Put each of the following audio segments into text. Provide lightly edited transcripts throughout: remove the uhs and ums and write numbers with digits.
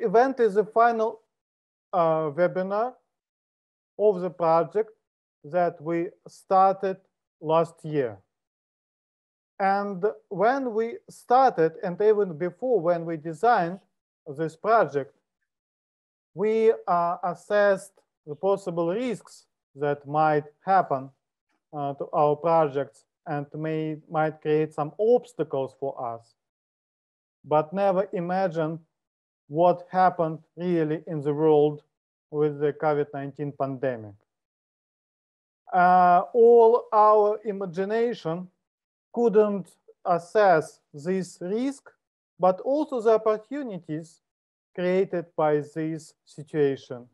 event is the final webinar of the project that we started last year. And when we started, and even before when we designed this project, we assessed the possible risks that might happen to our projects and might create some obstacles for us, but never imagined what happened really in the world with the COVID-19 pandemic. All our imagination couldn't assess this risk, but also the opportunities created by this situation,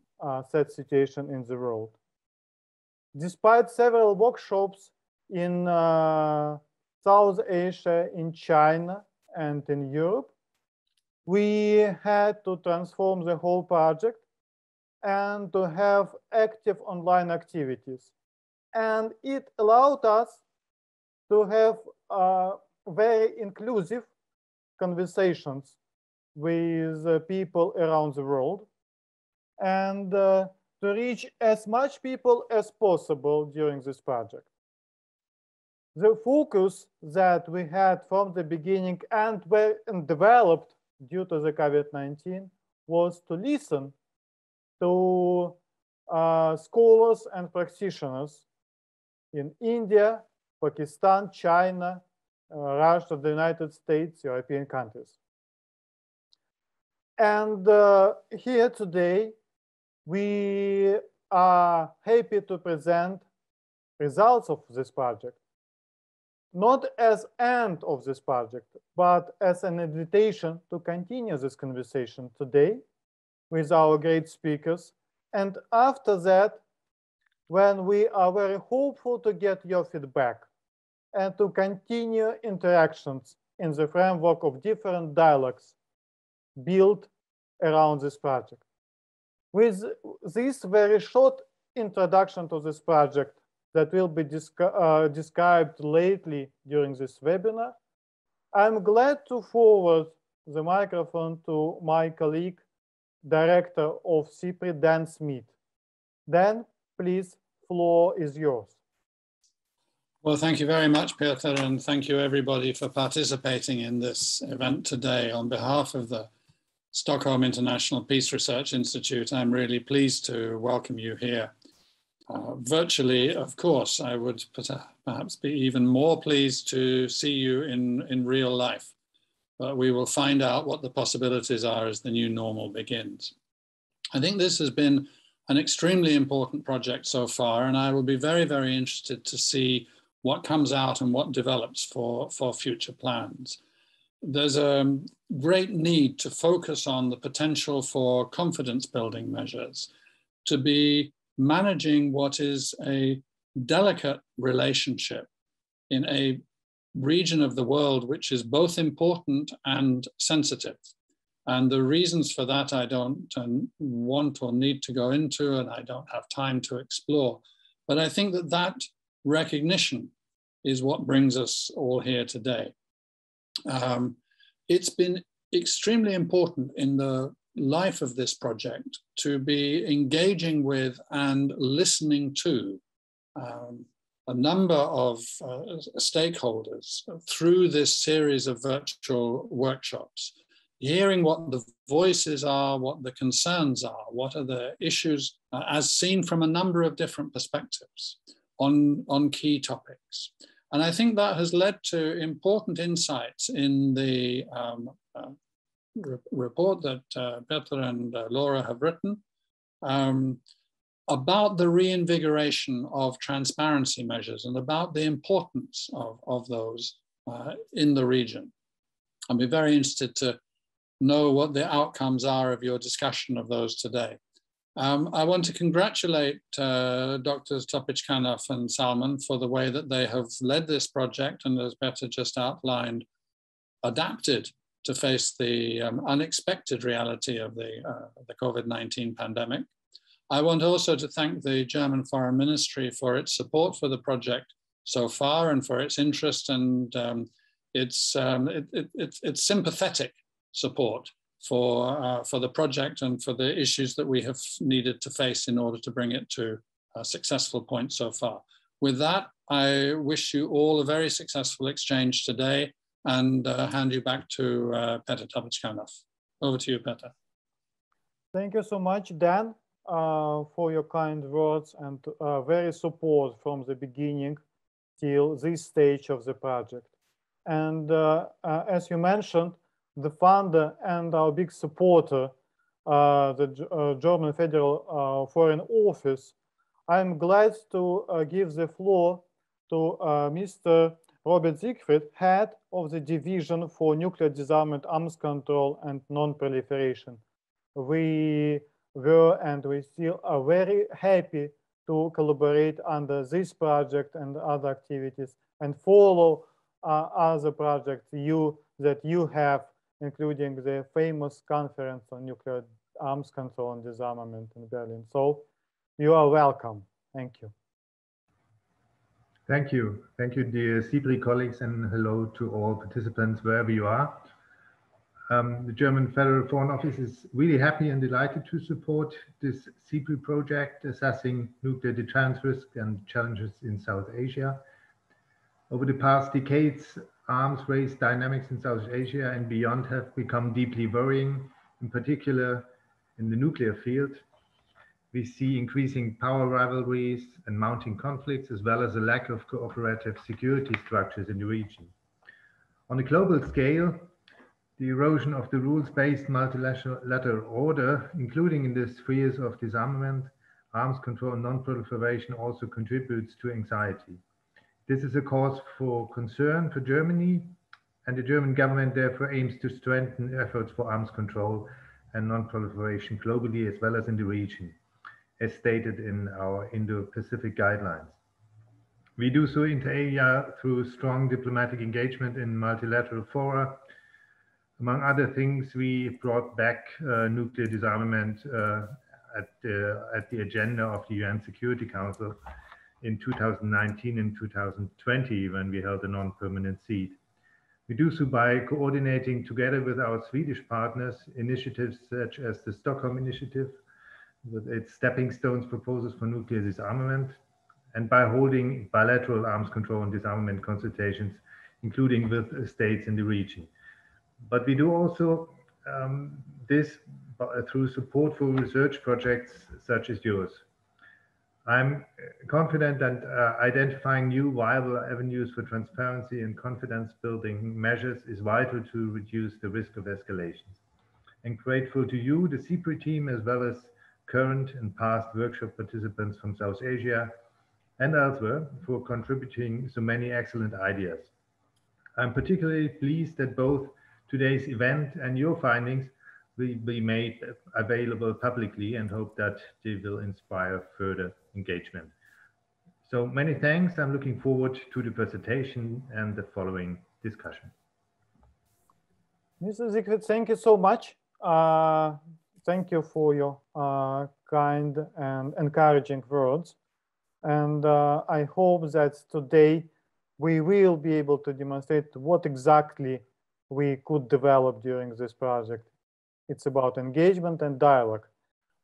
sad situation in the world. Despite several workshops in South Asia, in China, and in Europe, we had to transform the whole project and to have active online activities. And it allowed us to have very inclusive conversations with people around the world and to reach as much people as possible during this project. The focus that we had from the beginning and developed due to the COVID-19 was to listen to scholars and practitioners in India, Pakistan, China, Russia, the United States, European countries. And here today, we are happy to present results of this project, not as end of this project, but as an invitation to continue this conversation today with our great speakers. And after that, when we are very hopeful to get your feedback and to continue interactions in the framework of different dialogues built around this project. With this very short introduction to this project that will be described lately during this webinar, I'm glad to forward the microphone to my colleague, Director of SIPRI, Dan Smith. Dan, please, floor is yours. Well, thank you very much, Piotr, and thank you everybody for participating in this event today. On behalf of the Stockholm International Peace Research Institute, I'm really pleased to welcome you here. Virtually, of course, I would perhaps be even more pleased to see you in real life, but we will find out what the possibilities are as the new normal begins. I think this has been an extremely important project so far, and I will be very, very interested to see what comes out and what develops for future plans. There's a great need to focus on the potential for confidence building measures, to be managing what is a delicate relationship in a region of the world which is both important and sensitive. And the reasons for that I don't want or need to go into, and I don't have time to explore. But I think that that recognition is what brings us all here today. It's been extremely important in the life of this project to be engaging with and listening to a number of stakeholders through this series of virtual workshops, hearing what the voices are, what the concerns are, what are the issues as seen from a number of different perspectives on key topics. And I think that has led to important insights in the report that Piotr and Laura have written about the reinvigoration of transparency measures and about the importance of those in the region. I'll be very interested to know what the outcomes are of your discussion of those today. I want to congratulate Drs. Topic-Kanov and Salman for the way that they have led this project and, as Peter just outlined, adapted to face the unexpected reality of the COVID-19 pandemic. I want also to thank the German Foreign Ministry for its support for the project so far and for its interest and its sympathetic support for the project and for the issues that we have needed to face in order to bring it to a successful point so far. With that, I wish you all a very successful exchange today and hand you back to Petr Tabachkanov. Over to you, Petr. Thank you so much, Dan, for your kind words and very support from the beginning till this stage of the project. And as you mentioned, the funder and our big supporter, the German Federal Foreign Office, I'm glad to give the floor to Mr. Robert Siegfried, head of the Division for Nuclear Disarmament, Arms Control and Non-Proliferation. We were and we still are very happy to collaborate under this project and other activities and follow other projects that you have, including the famous conference on nuclear arms control and disarmament in Berlin. So you are welcome. Thank you. Thank you. Thank you, dear SIPRI colleagues, and hello to all participants wherever you are. The German Federal Foreign Office is really happy and delighted to support this SIPRI project assessing nuclear deterrence risk and challenges in South Asia. Over the past decades, arms race dynamics in South Asia and beyond have become deeply worrying, in particular in the nuclear field. We see increasing power rivalries and mounting conflicts, as well as a lack of cooperative security structures in the region. On a global scale, the erosion of the rules-based multilateral order, including in the spheres of disarmament, arms control, and non-proliferation, also contributes to anxiety. This is a cause for concern for Germany, and the German government therefore aims to strengthen efforts for arms control and non-proliferation globally as well as in the region, as stated in our Indo-Pacific guidelines. We do so inter alia through strong diplomatic engagement in multilateral fora. Among other things, we brought back nuclear disarmament at the agenda of the UN Security Council in 2019 and 2020 when we held a non-permanent seat. We do so by coordinating together with our Swedish partners initiatives such as the Stockholm Initiative, with its stepping stones proposals for nuclear disarmament, and by holding bilateral arms control and disarmament consultations, including with states in the region. But we do also this through support for research projects such as yours. I'm confident that identifying new viable avenues for transparency and confidence building measures is vital to reduce the risk of escalations. And grateful to you, the SIPRI team, as well as current and past workshop participants from South Asia and elsewhere for contributing so many excellent ideas. I'm particularly pleased that both today's event and your findings will be made available publicly and hope that they will inspire further engagement. So many thanks. I'm looking forward to the presentation and the following discussion. Mr. Siegfried, thank you so much. Thank you for your kind and encouraging words. And I hope that today we will be able to demonstrate what exactly we could develop during this project. It's about engagement and dialogue.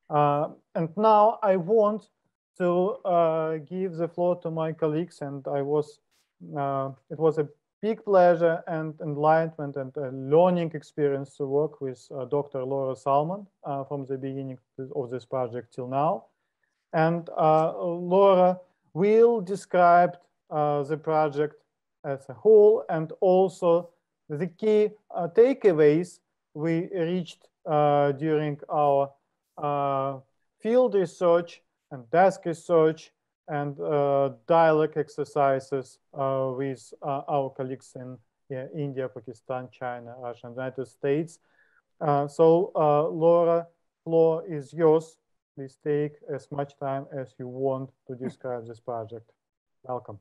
And now I want to give the floor to my colleagues, and it was a big pleasure and enlightenment and a learning experience to work with Dr. Laura Salmon from the beginning of this project till now. And Laura will describe the project as a whole and also the key takeaways we reached during our field research and desk research and dialogue exercises with our colleagues in India, Pakistan, China, Russia, and United States. So Laura, floor is yours. Please take as much time as you want to describe this project. Welcome.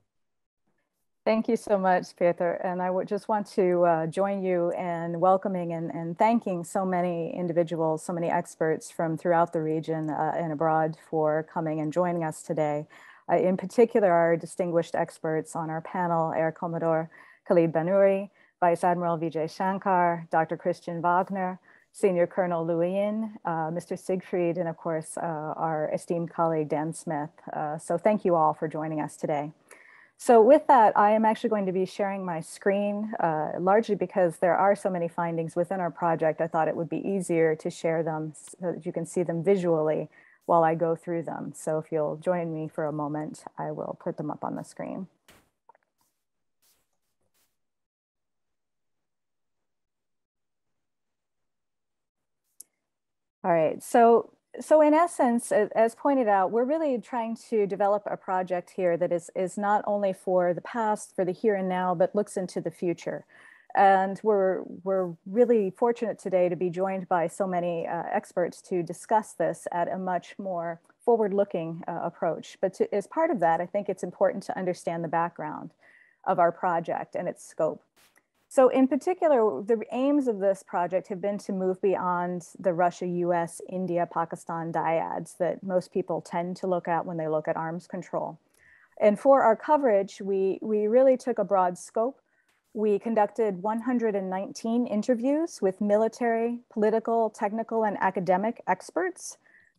Thank you so much, Petr. And I would just want to join you in welcoming and thanking so many individuals, so many experts from throughout the region and abroad for coming and joining us today. In particular, our distinguished experts on our panel, Air Commodore Khalid Banouri, Vice Admiral Vijay Shankar, Dr. Christian Wagner, Senior Colonel Liu Yin, Mr. Siegfried, and of course, our esteemed colleague, Dan Smith. So thank you all for joining us today. So with that, I am actually going to be sharing my screen, largely because there are so many findings within our project. I thought it would be easier to share them so that you can see them visually while I go through them. So if you'll join me for a moment, I will put them up on the screen. All right, so in essence, as pointed out, we're really trying to develop a project here that is not only for the past, for the here and now, but looks into the future. And we're really fortunate today to be joined by so many experts to discuss this at a much more forward-looking approach. But as part of that, I think it's important to understand the background of our project and its scope. So in particular, the aims of this project have been to move beyond the Russia, US, India, Pakistan dyads that most people tend to look at when they look at arms control. And for our coverage, we really took a broad scope. We conducted 119 interviews with military, political, technical, and academic experts.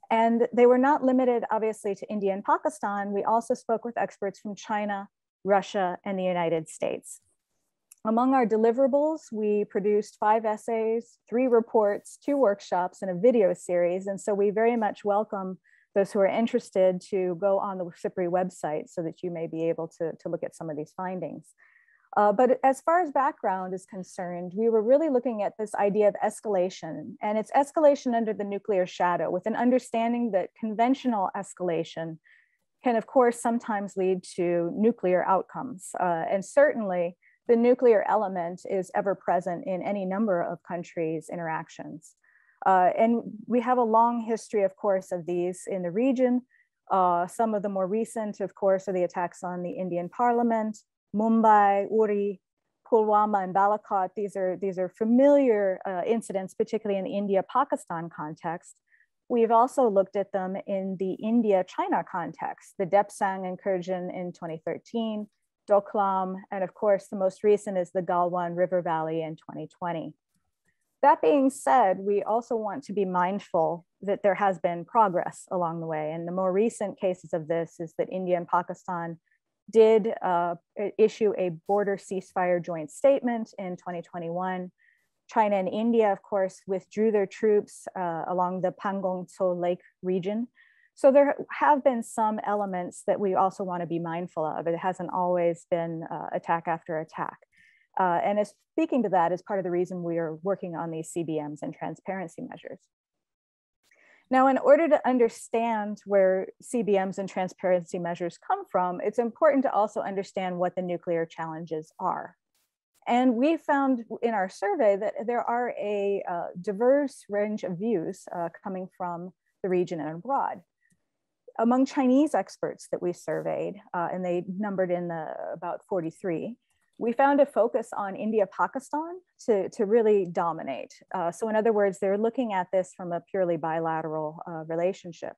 And they were not limited, obviously, to India and Pakistan. We also spoke with experts from China, Russia, and the United States. Among our deliverables, we produced 5 essays, 3 reports, 2 workshops, and a video series. And so we very much welcome those who are interested to go on the SIPRI website so that you may be able to look at some of these findings. But as far as background is concerned, we were really looking at this idea of escalation, and it's escalation under the nuclear shadow, with an understanding that conventional escalation can, of course, sometimes lead to nuclear outcomes. And certainly, the nuclear element is ever present in any number of countries' interactions. And we have a long history, of course, of these in the region. Some of the more recent, of course, are the attacks on the Indian parliament, Mumbai, Uri, Pulwama, and Balakot. These are familiar incidents, particularly in the India-Pakistan context. We've also looked at them in the India-China context, the Depsang incursion in 2013, Doklam, and of course, the most recent is the Galwan River Valley in 2020. That being said, we also want to be mindful that there has been progress along the way. And the more recent cases of this is that India and Pakistan did issue a border ceasefire joint statement in 2021. China and India, of course, withdrew their troops along the Pangong Tso Lake region. So there have been some elements that we also want to be mindful of. It hasn't always been attack after attack. And as speaking to that is part of the reason we are working on these CBMs and transparency measures. Now, in order to understand where CBMs and transparency measures come from, it's important to also understand what the nuclear challenges are. And we found in our survey that there are a diverse range of views coming from the region and abroad. Among Chinese experts that we surveyed, and they numbered in about 43, we found a focus on India-Pakistan to really dominate. So in other words, they're looking at this from a purely bilateral relationship.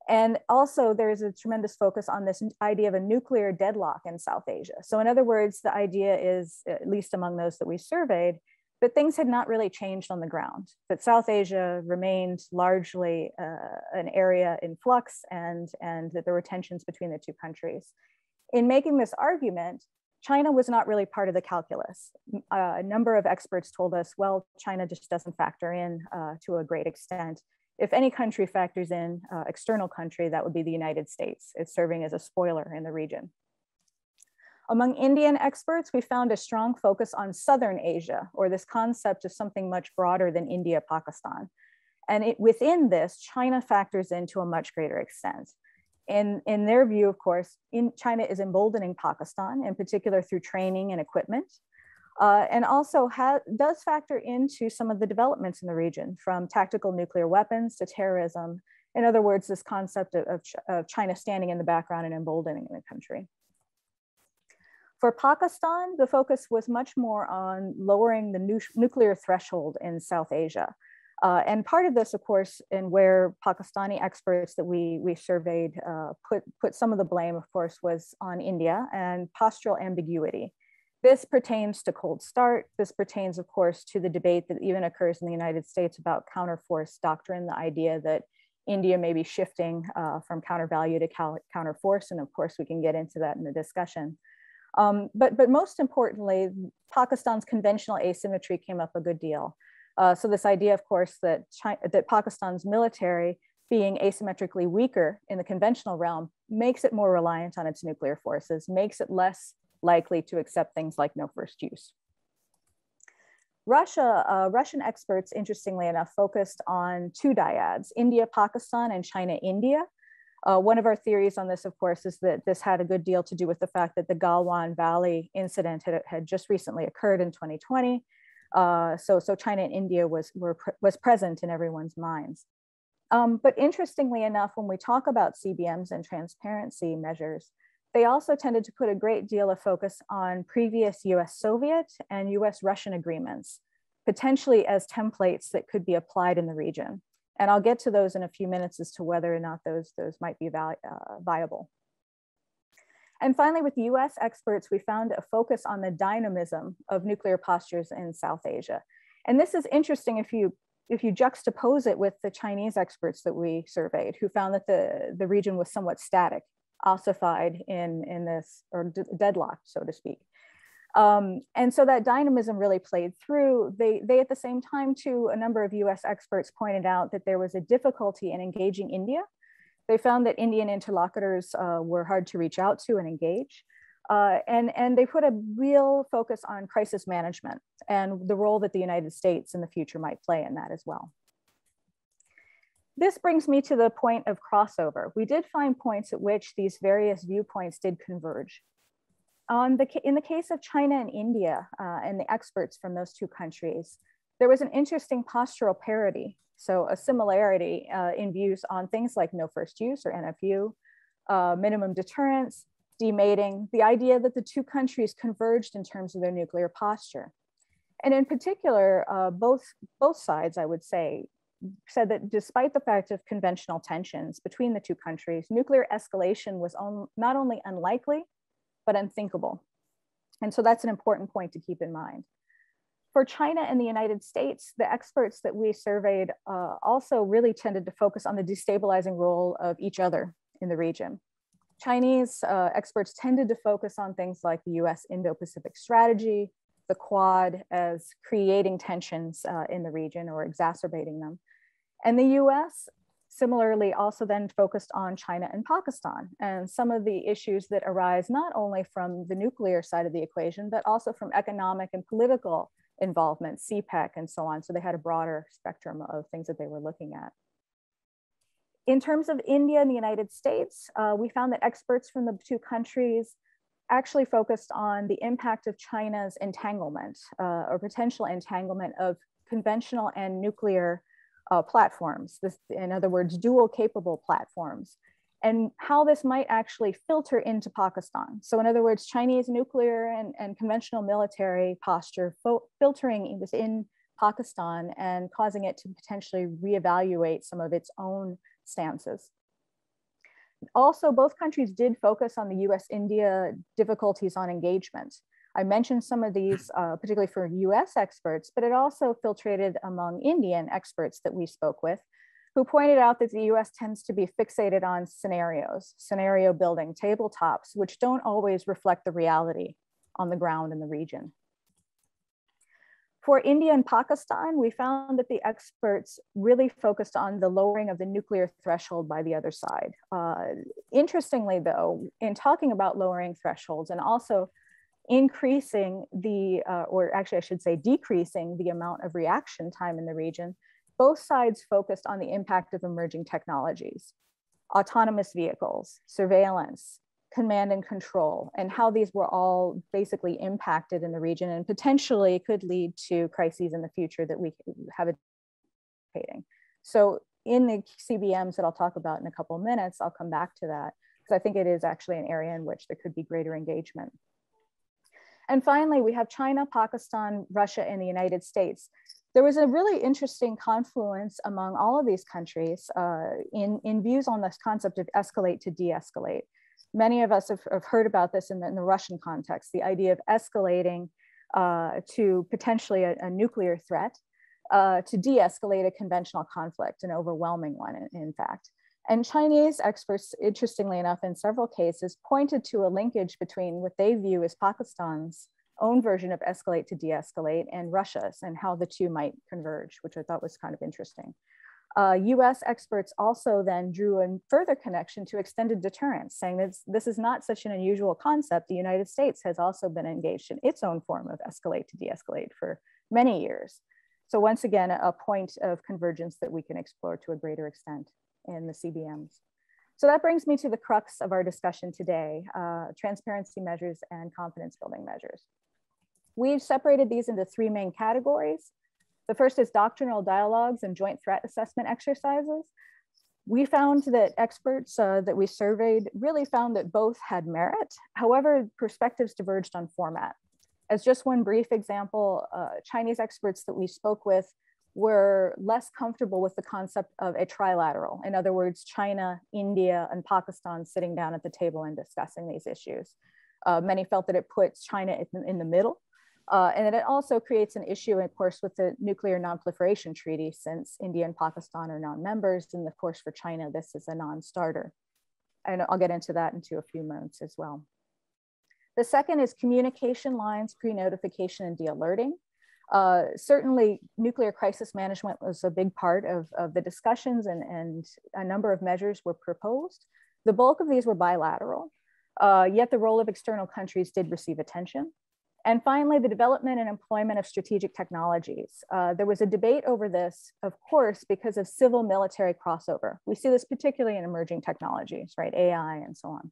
And also there's a tremendous focus on this idea of a nuclear deadlock in South Asia. So in other words, the idea is, at least among those that we surveyed, that things had not really changed on the ground, that South Asia remained largely an area in flux and that there were tensions between the two countries. In making this argument, China was not really part of the calculus. A number of experts told us, well, China just doesn't factor in to a great extent. If any country factors in external country, that would be the United States. It's serving as a spoiler in the region. Among Indian experts, we found a strong focus on Southern Asia, or this concept of something much broader than India, Pakistan. And within this, China factors in to a much greater extent. In their view, of course, China is emboldening Pakistan, in particular through training and equipment, and also does factor into some of the developments in the region, from tactical nuclear weapons to terrorism. In other words, this concept of China standing in the background and emboldening the country. For Pakistan, the focus was much more on lowering the nuclear threshold in South Asia. And part of this, of course, and where Pakistani experts that we surveyed put some of the blame, of course, was on India and postural ambiguity. This pertains to Cold Start. This pertains, of course, to the debate that even occurs in the United States about counterforce doctrine, the idea that India may be shifting from countervalue to counterforce. And of course, we can get into that in the discussion. But most importantly, Pakistan's conventional asymmetry came up a good deal. So this idea, of course, that Pakistan's military being asymmetrically weaker in the conventional realm makes it more reliant on its nuclear forces, makes it less likely to accept things like no first use. Russian experts, interestingly enough, focused on two dyads, India, Pakistan, and China, India. One of our theories on this, of course, is that this had a good deal to do with the fact that the Galwan Valley incident had just recently occurred in 2020. So China and India was present in everyone's minds. But interestingly enough, when we talk about CBMs and transparency measures, they also tended to put a great deal of focus on previous US-Soviet and US-Russian agreements, potentially as templates that could be applied in the region. And I'll get to those in a few minutes as to whether or not those might be viable. And finally, with the US experts, we found a focus on the dynamism of nuclear postures in South Asia. And this is interesting if you juxtapose it with the Chinese experts that we surveyed, who found that the region was somewhat static, ossified in this, or deadlocked, so to speak. And so that dynamism really played through. They at the same time too, a number of US experts pointed out that there was a difficulty in engaging India. They found that Indian interlocutors were hard to reach out to and engage. And they put a real focus on crisis management and the role that the United States in the future might play in that as well. This brings me to the point of crossover. We did find points at which these various viewpoints did converge. In the case of China and India and the experts from those two countries, there was an interesting postural parity. So a similarity in views on things like no first use or NFU, minimum deterrence, demating, the idea that the two countries converged in terms of their nuclear posture. And in particular, both sides, I would say, said that despite the fact of conventional tensions between the two countries, nuclear escalation was not only unlikely, but unthinkable. And so that's an important point to keep in mind. For China and the United States, the experts that we surveyed also really tended to focus on the destabilizing role of each other in the region. Chinese experts tended to focus on things like the US Indo-Pacific strategy, the Quad as creating tensions in the region or exacerbating them. And the US similarly also then focused on China and Pakistan and some of the issues that arise not only from the nuclear side of the equation, but also from economic and political involvement, CPEC and so on. So they had a broader spectrum of things that they were looking at. In terms of India and the United States, we found that experts from the two countries actually focused on the impact of China's entanglement or potential entanglement of conventional and nuclear platforms. This, in other words, dual capable platforms, and how this might actually filter into Pakistan. So in other words, Chinese nuclear and conventional military posture filtering within Pakistan and causing it to potentially reevaluate some of its own stances. Also, both countries did focus on the US-India difficulties on engagement. I mentioned some of these, particularly for US experts, but it also filtrated among Indian experts that we spoke with, who pointed out that the US tends to be fixated on scenarios, scenario building, tabletops, which don't always reflect the reality on the ground in the region. For India and Pakistan, we found that the experts really focused on the lowering of the nuclear threshold by the other side. Interestingly though, in talking about lowering thresholds and also increasing the, or actually I should say decreasing the amount of reaction time in the region, both sides focused on the impact of emerging technologies, autonomous vehicles, surveillance, command and control, and how these were all basically impacted in the region and potentially could lead to crises in the future that we have anticipating. So in the CBMs that I'll talk about in a couple of minutes, I'll come back to that because I think it is actually an area in which there could be greater engagement. And finally, we have China, Pakistan, Russia, and the United States. There was a really interesting confluence among all of these countries in views on this concept of escalate to de-escalate. Many of us have heard about this in the Russian context, the idea of escalating to potentially a nuclear threat to de-escalate a conventional conflict, an overwhelming one, in fact. And Chinese experts, interestingly enough, in several cases, pointed to a linkage between what they view as Pakistan's own version of escalate to de-escalate and Russia's, and how the two might converge, which I thought was kind of interesting. US experts also then drew a further connection to extended deterrence, saying that this is not such an unusual concept. The United States has also been engaged in its own form of escalate to de-escalate for many years. So once again, a point of convergence that we can explore to a greater extent in the CBMs. So that brings me to the crux of our discussion today, transparency measures and confidence building measures. We've separated these into three main categories. The first is doctrinal dialogues and joint threat assessment exercises. We found that experts that we surveyed really found that both had merit. However, perspectives diverged on format. As just one brief example, Chinese experts that we spoke with were less comfortable with the concept of a trilateral. In other words, China, India, and Pakistan sitting down at the table and discussing these issues. Many felt that it puts China in the middle. And that it also creates an issue, of course, with the Nuclear Non-Proliferation Treaty, since India and Pakistan are non-members, and of course for China, this is a non-starter. And I'll get into that into a few moments as well. The second is communication lines, pre-notification and de-alerting. Certainly nuclear crisis management was a big part of the discussions, and a number of measures were proposed. The bulk of these were bilateral, yet the role of external countries did receive attention. And finally, the development and employment of strategic technologies. There was a debate over this, of course, because of civil-military crossover. We see this particularly in emerging technologies, right? AI and so on.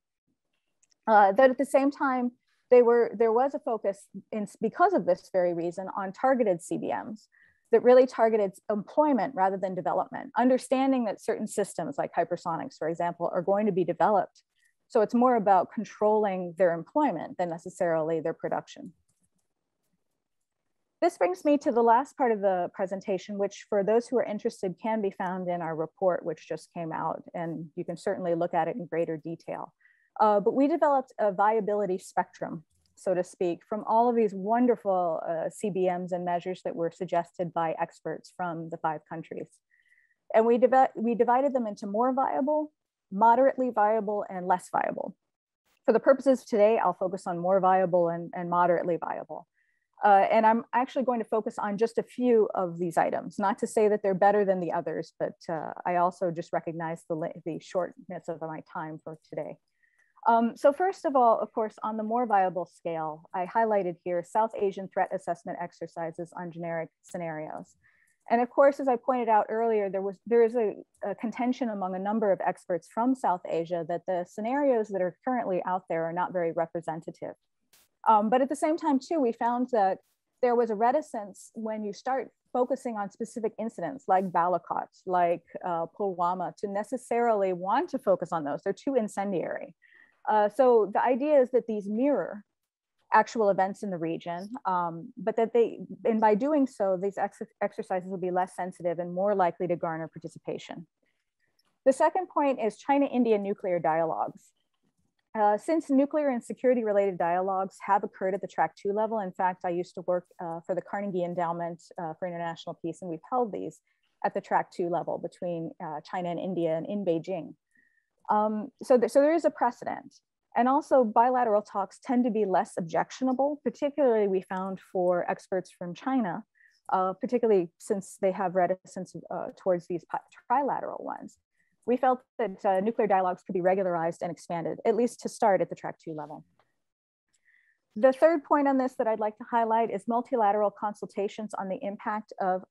That at the same time, there was a focus, because of this very reason, on targeted CBMs that really targeted employment rather than development, understanding that certain systems like hypersonics, for example, are going to be developed. So it's more about controlling their employment than necessarily their production. This brings me to the last part of the presentation, which for those who are interested can be found in our report, which just came out, and you can certainly look at it in greater detail. But we developed a viability spectrum, so to speak, from all of these wonderful CBMs and measures that were suggested by experts from the 5 countries. And we divided them into more viable, moderately viable, and less viable. For the purposes of today, I'll focus on more viable and moderately viable. And I'm actually going to focus on just a few of these items, not to say that they're better than the others, but I also just recognize the shortness of my time for today. So first of all, of course, on the more viable scale, I highlighted here South Asian threat assessment exercises on generic scenarios. And of course, as I pointed out earlier, there is a contention among a number of experts from South Asia that the scenarios that are currently out there are not very representative. But at the same time too, we found that there was a reticence when you start focusing on specific incidents like Balakot, like Pulwama, to necessarily want to focus on those. They're too incendiary. So the idea is that these mirror actual events in the region, but that and by doing so, these exercises will be less sensitive and more likely to garner participation. The second point is China-India nuclear dialogues. Since nuclear and security related dialogues have occurred at the Track 2 level, in fact, I used to work for the Carnegie Endowment for International Peace, and we've held these at the Track 2 level between China and India and in Beijing. So there is a precedent. And also bilateral talks tend to be less objectionable, particularly we found for experts from China, particularly since they have reticence towards these trilateral ones. We felt that nuclear dialogues could be regularized and expanded, at least to start at the Track 2 level. The third point on this that I'd like to highlight is multilateral consultations on the impact of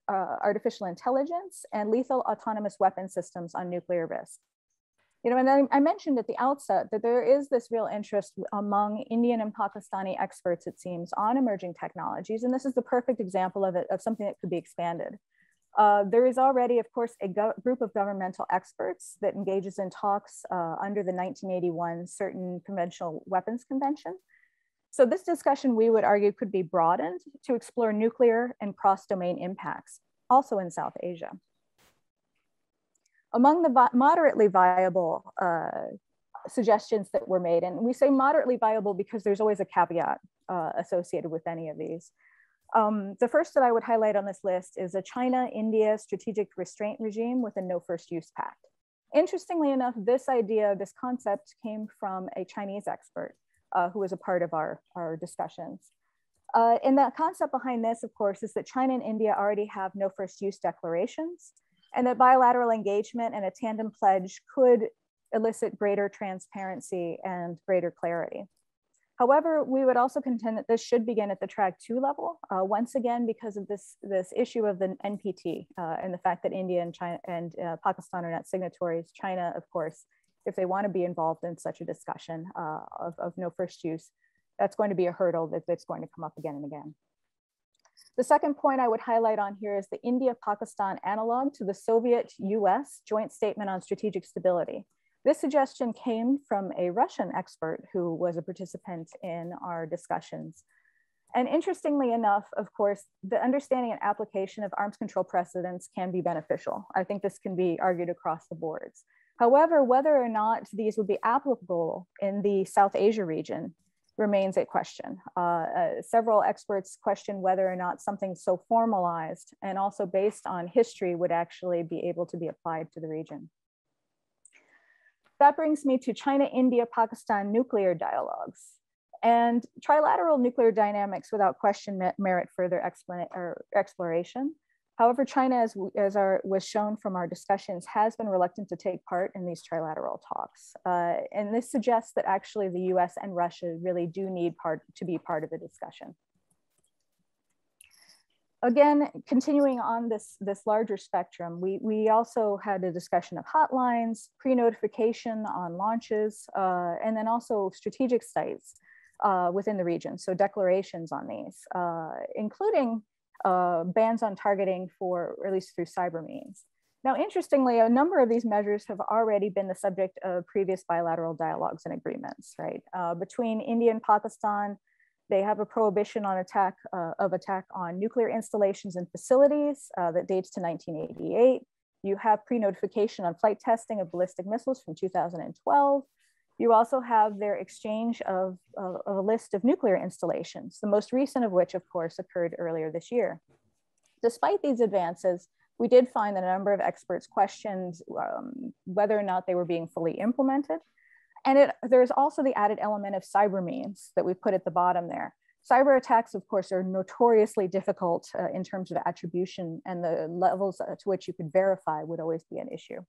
artificial intelligence and lethal autonomous weapon systems on nuclear risk. You know, and I mentioned at the outset that there is this real interest among Indian and Pakistani experts, it seems, on emerging technologies. And this is the perfect example of something that could be expanded. There is already, of course, a group of governmental experts that engages in talks under the 1981 Certain Conventional Weapons Convention. So this discussion, we would argue, could be broadened to explore nuclear and cross-domain impacts, also in South Asia. Among the moderately viable suggestions that were made. And we say moderately viable because there's always a caveat associated with any of these. The first that I would highlight on this list is a China-India strategic restraint regime with a no first use pact. Interestingly enough, this idea, this concept came from a Chinese expert who was a part of our discussions. And the concept behind this, of course, is that China and India already have no first use declarations, and that bilateral engagement and a tandem pledge could elicit greater transparency and greater clarity. However, we would also contend that this should begin at the track 2 level, once again, because of this issue of the NPT and the fact that India and China and Pakistan are not signatories. China, of course, if they want to be involved in such a discussion of no first use, that's going to be a hurdle that's going to come up again and again. The second point I would highlight on here is the India-Pakistan analog to the Soviet-US Joint Statement on Strategic Stability. This suggestion came from a Russian expert who was a participant in our discussions. And interestingly enough, of course, the understanding and application of arms control precedents can be beneficial. I think this can be argued across the boards. However, whether or not these would be applicable in the South Asia region remains a question. Several experts question whether or not something so formalized and also based on history would actually be able to be applied to the region. That brings me to China, India, Pakistan nuclear dialogues. And trilateral nuclear dynamics without question merit further exploration. However, China, as was shown from our discussions, has been reluctant to take part in these trilateral talks. And this suggests that actually the US and Russia really do need to be part of the discussion. Again, continuing on this larger spectrum, we also had a discussion of hotlines, pre-notification on launches, and then also strategic sites within the region. So declarations on these, including bans on targeting for, or at least through cyber means. Now, interestingly, a number of these measures have already been the subject of previous bilateral dialogues and agreements, right? Between India and Pakistan, they have a prohibition on attack on nuclear installations and facilities that dates to 1988. You have pre-notification on flight testing of ballistic missiles from 2012. You also have their exchange of a list of nuclear installations, the most recent of which, of course, occurred earlier this year. Despite these advances, we did find that a number of experts questioned whether or not they were being fully implemented. And there's also the added element of cyber means that we put at the bottom there. Cyber attacks, of course, are notoriously difficult in terms of attribution, and the levels to which you could verify would always be an issue.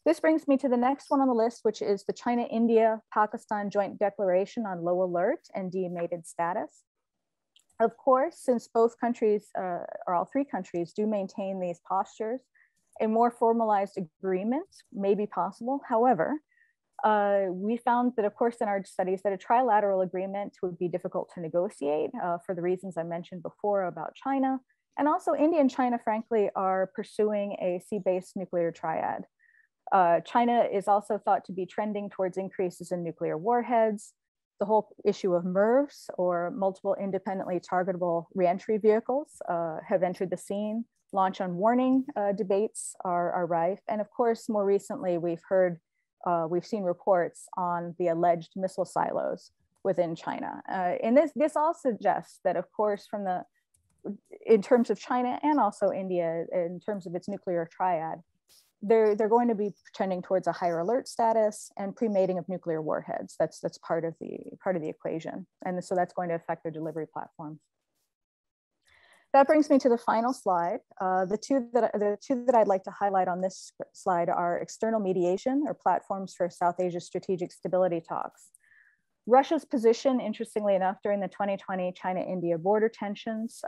This brings me to the next one on the list, which is the China-India-Pakistan Joint Declaration on Low Alert and Deemated Status. Of course, since both countries, or all three countries, do maintain these postures, a more formalized agreement may be possible. However, we found that, of course, in our studies that a trilateral agreement would be difficult to negotiate for the reasons I mentioned before about China. And also India and China, frankly, are pursuing a sea-based nuclear triad. China is also thought to be trending towards increases in nuclear warheads. The whole issue of MIRVs, or multiple independently targetable reentry vehicles, have entered the scene. Launch on warning debates are rife. And of course, more recently, we've seen reports on the alleged missile silos within China. And this all suggests that, of course, in terms of China and also India, in terms of its nuclear triad, they're going to be trending towards a higher alert status and pre-mating of nuclear warheads. That's part of the equation. And so that's going to affect their delivery platforms. That brings me to the final slide. The two that I'd like to highlight on this slide are external mediation, or platforms for South Asia strategic stability talks. Russia's position, interestingly enough, during the 2020 China-India border tensions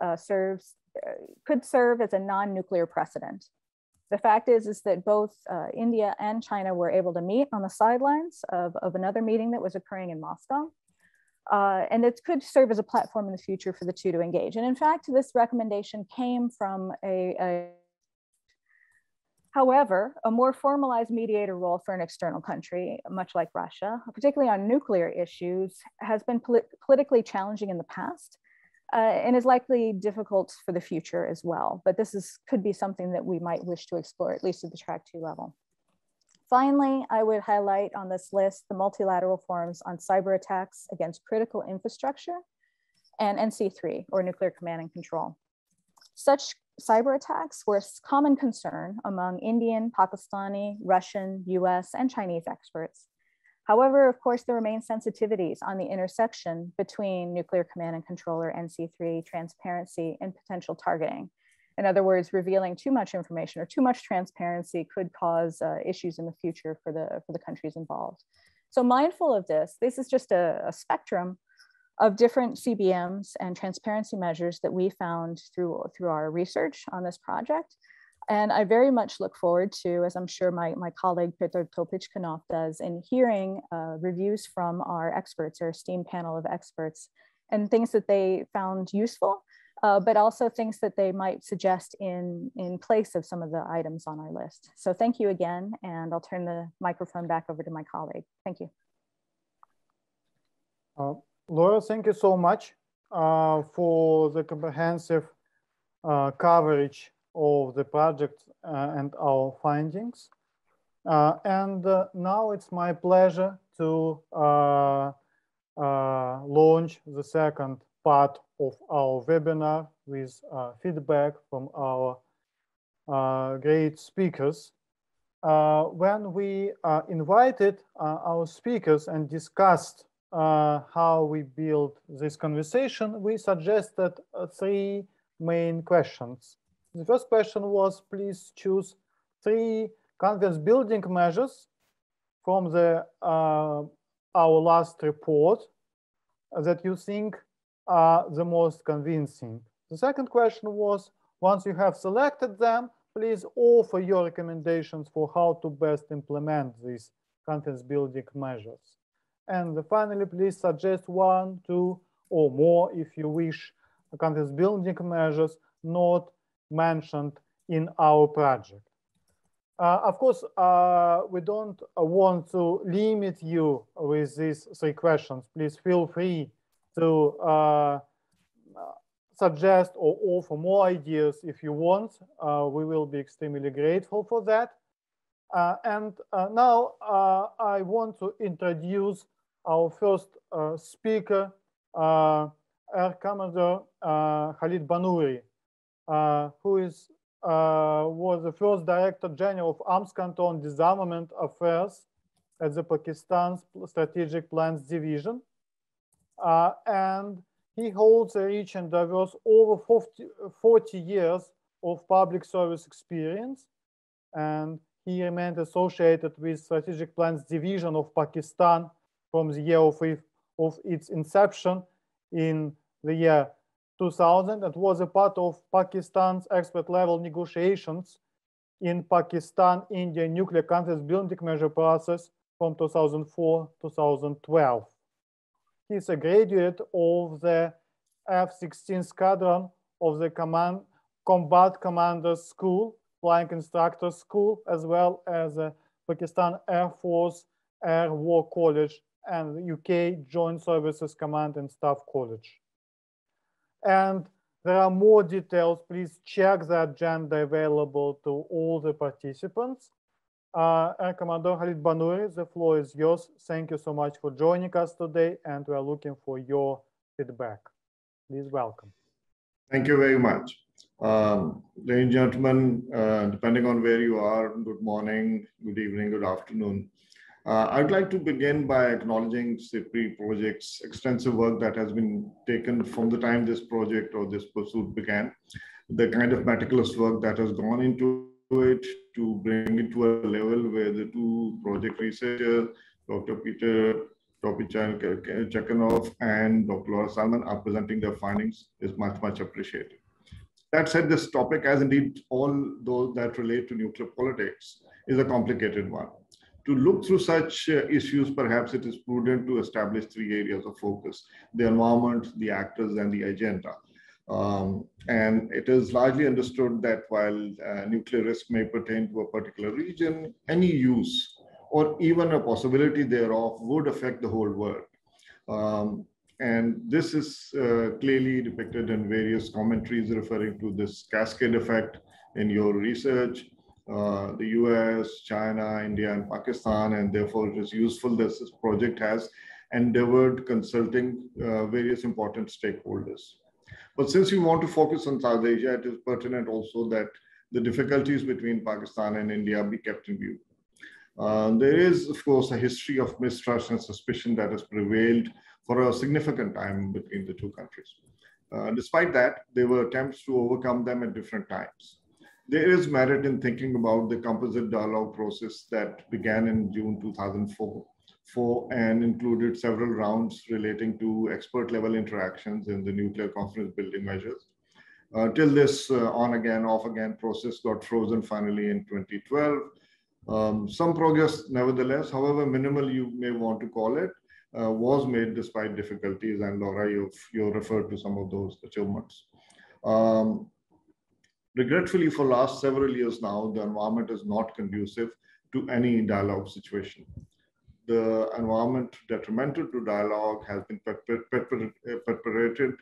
could serve as a non-nuclear precedent. The fact is that both India and China were able to meet on the sidelines of another meeting that was occurring in Moscow. And it could serve as a platform in the future for the two to engage. And in fact, this recommendation came from however, a more formalized mediator role for an external country, much like Russia, particularly on nuclear issues, has been politically challenging in the past and is likely difficult for the future as well. But this could be something that we might wish to explore, at least at the track 2 level. Finally, I would highlight on this list the multilateral forums on cyber attacks against critical infrastructure and NC3, or nuclear command and control. Such cyber attacks were a common concern among Indian, Pakistani, Russian, US, and Chinese experts. However, of course, there remain sensitivities on the intersection between nuclear command and control, or NC3, transparency, and potential targeting. In other words, revealing too much information or too much transparency could cause issues in the future for the countries involved. So mindful of this is just a spectrum of different CBMs and transparency measures that we found through our research on this project. And I very much look forward to, as I'm sure my colleague Petr Topičkanov does, in hearing reviews from our experts, our esteemed panel of experts, and things that they found useful, but also things that they might suggest in place of some of the items on our list. So thank you again, and I'll turn the microphone back over to my colleague. Thank you. Laura, thank you so much for the comprehensive coverage of the project and our findings. Now it's my pleasure to launch the second part of our webinar with feedback from our great speakers. When we invited our speakers and discussed how we build this conversation, we suggested three main questions. The first question was, please choose 3 confidence building measures from our last report that you think are the most convincing. The second question was, once you have selected them, please offer your recommendations for how to best implement these confidence building measures. And finally, please suggest 1, 2, or more, if you wish, confidence building measures not mentioned in our project. Of course, we don't want to limit you with these 3 questions. Please feel free to suggest or offer more ideas if you want. We will be extremely grateful for that. Now I want to introduce our first speaker, Air Commodore Khalid Banouri, who was the first Director General of Arms Control and Disarmament Affairs at the Pakistan's Strategic Plans Division. And he holds a rich and diverse over 40 years of public service experience. And he remained associated with Strategic Plans Division of Pakistan from the year of its inception in the year 2000, and was a part of Pakistan's expert-level negotiations in Pakistan-India nuclear confidence building measure process from 2004 to 2012. He's a graduate of the F-16 Squadron of the Combat Commanders School, Flying Instructor School, as well as the Pakistan Air Force Air War College and the UK Joint Services Command and Staff College. And there are more details. Please check the agenda available to all the participants. Air Commodore Khalid Banouri, the floor is yours. Thank you so much for joining us today, and we are looking for your feedback. Please welcome. Thank you very much. Ladies and gentlemen, depending on where you are, good morning, good evening, good afternoon. I'd like to begin by acknowledging SIPRI project's extensive work that has been taken from the time this project or this pursuit began, the kind of meticulous work that has gone into it to bring it to a level where the 2 project researchers, Dr. Peter Topičkanov and Dr. Laura Salman, are presenting their findings is much, much appreciated. That said, this topic, as indeed all those that relate to nuclear politics, is a complicated one. To look through such issues, perhaps it is prudent to establish 3 areas of focus: the environment, the actors, and the agenda. And it is largely understood that while nuclear risk may pertain to a particular region, any use or even a possibility thereof would affect the whole world. And this is clearly depicted in various commentaries referring to this cascade effect in your research. the US, China, India, and Pakistan, and therefore it is useful that this project has endeavored consulting various important stakeholders. But since we want to focus on South Asia, it is pertinent also that the difficulties between Pakistan and India be kept in view. There is, of course, a history of mistrust and suspicion that has prevailed for a significant time between the two countries. Despite that, there were attempts to overcome them at different times. There is merit in thinking about the composite dialogue process that began in June 2004 and included several rounds relating to expert-level interactions in the nuclear confidence building measures. Till this on again, off again process got frozen finally in 2012. Some progress, nevertheless, however minimal you may want to call it, was made despite difficulties, and Laura, you referred to some of those achievements. Regretfully, for last several years now, the environment is not conducive to any dialogue situation. The environment detrimental to dialogue has been perpetrated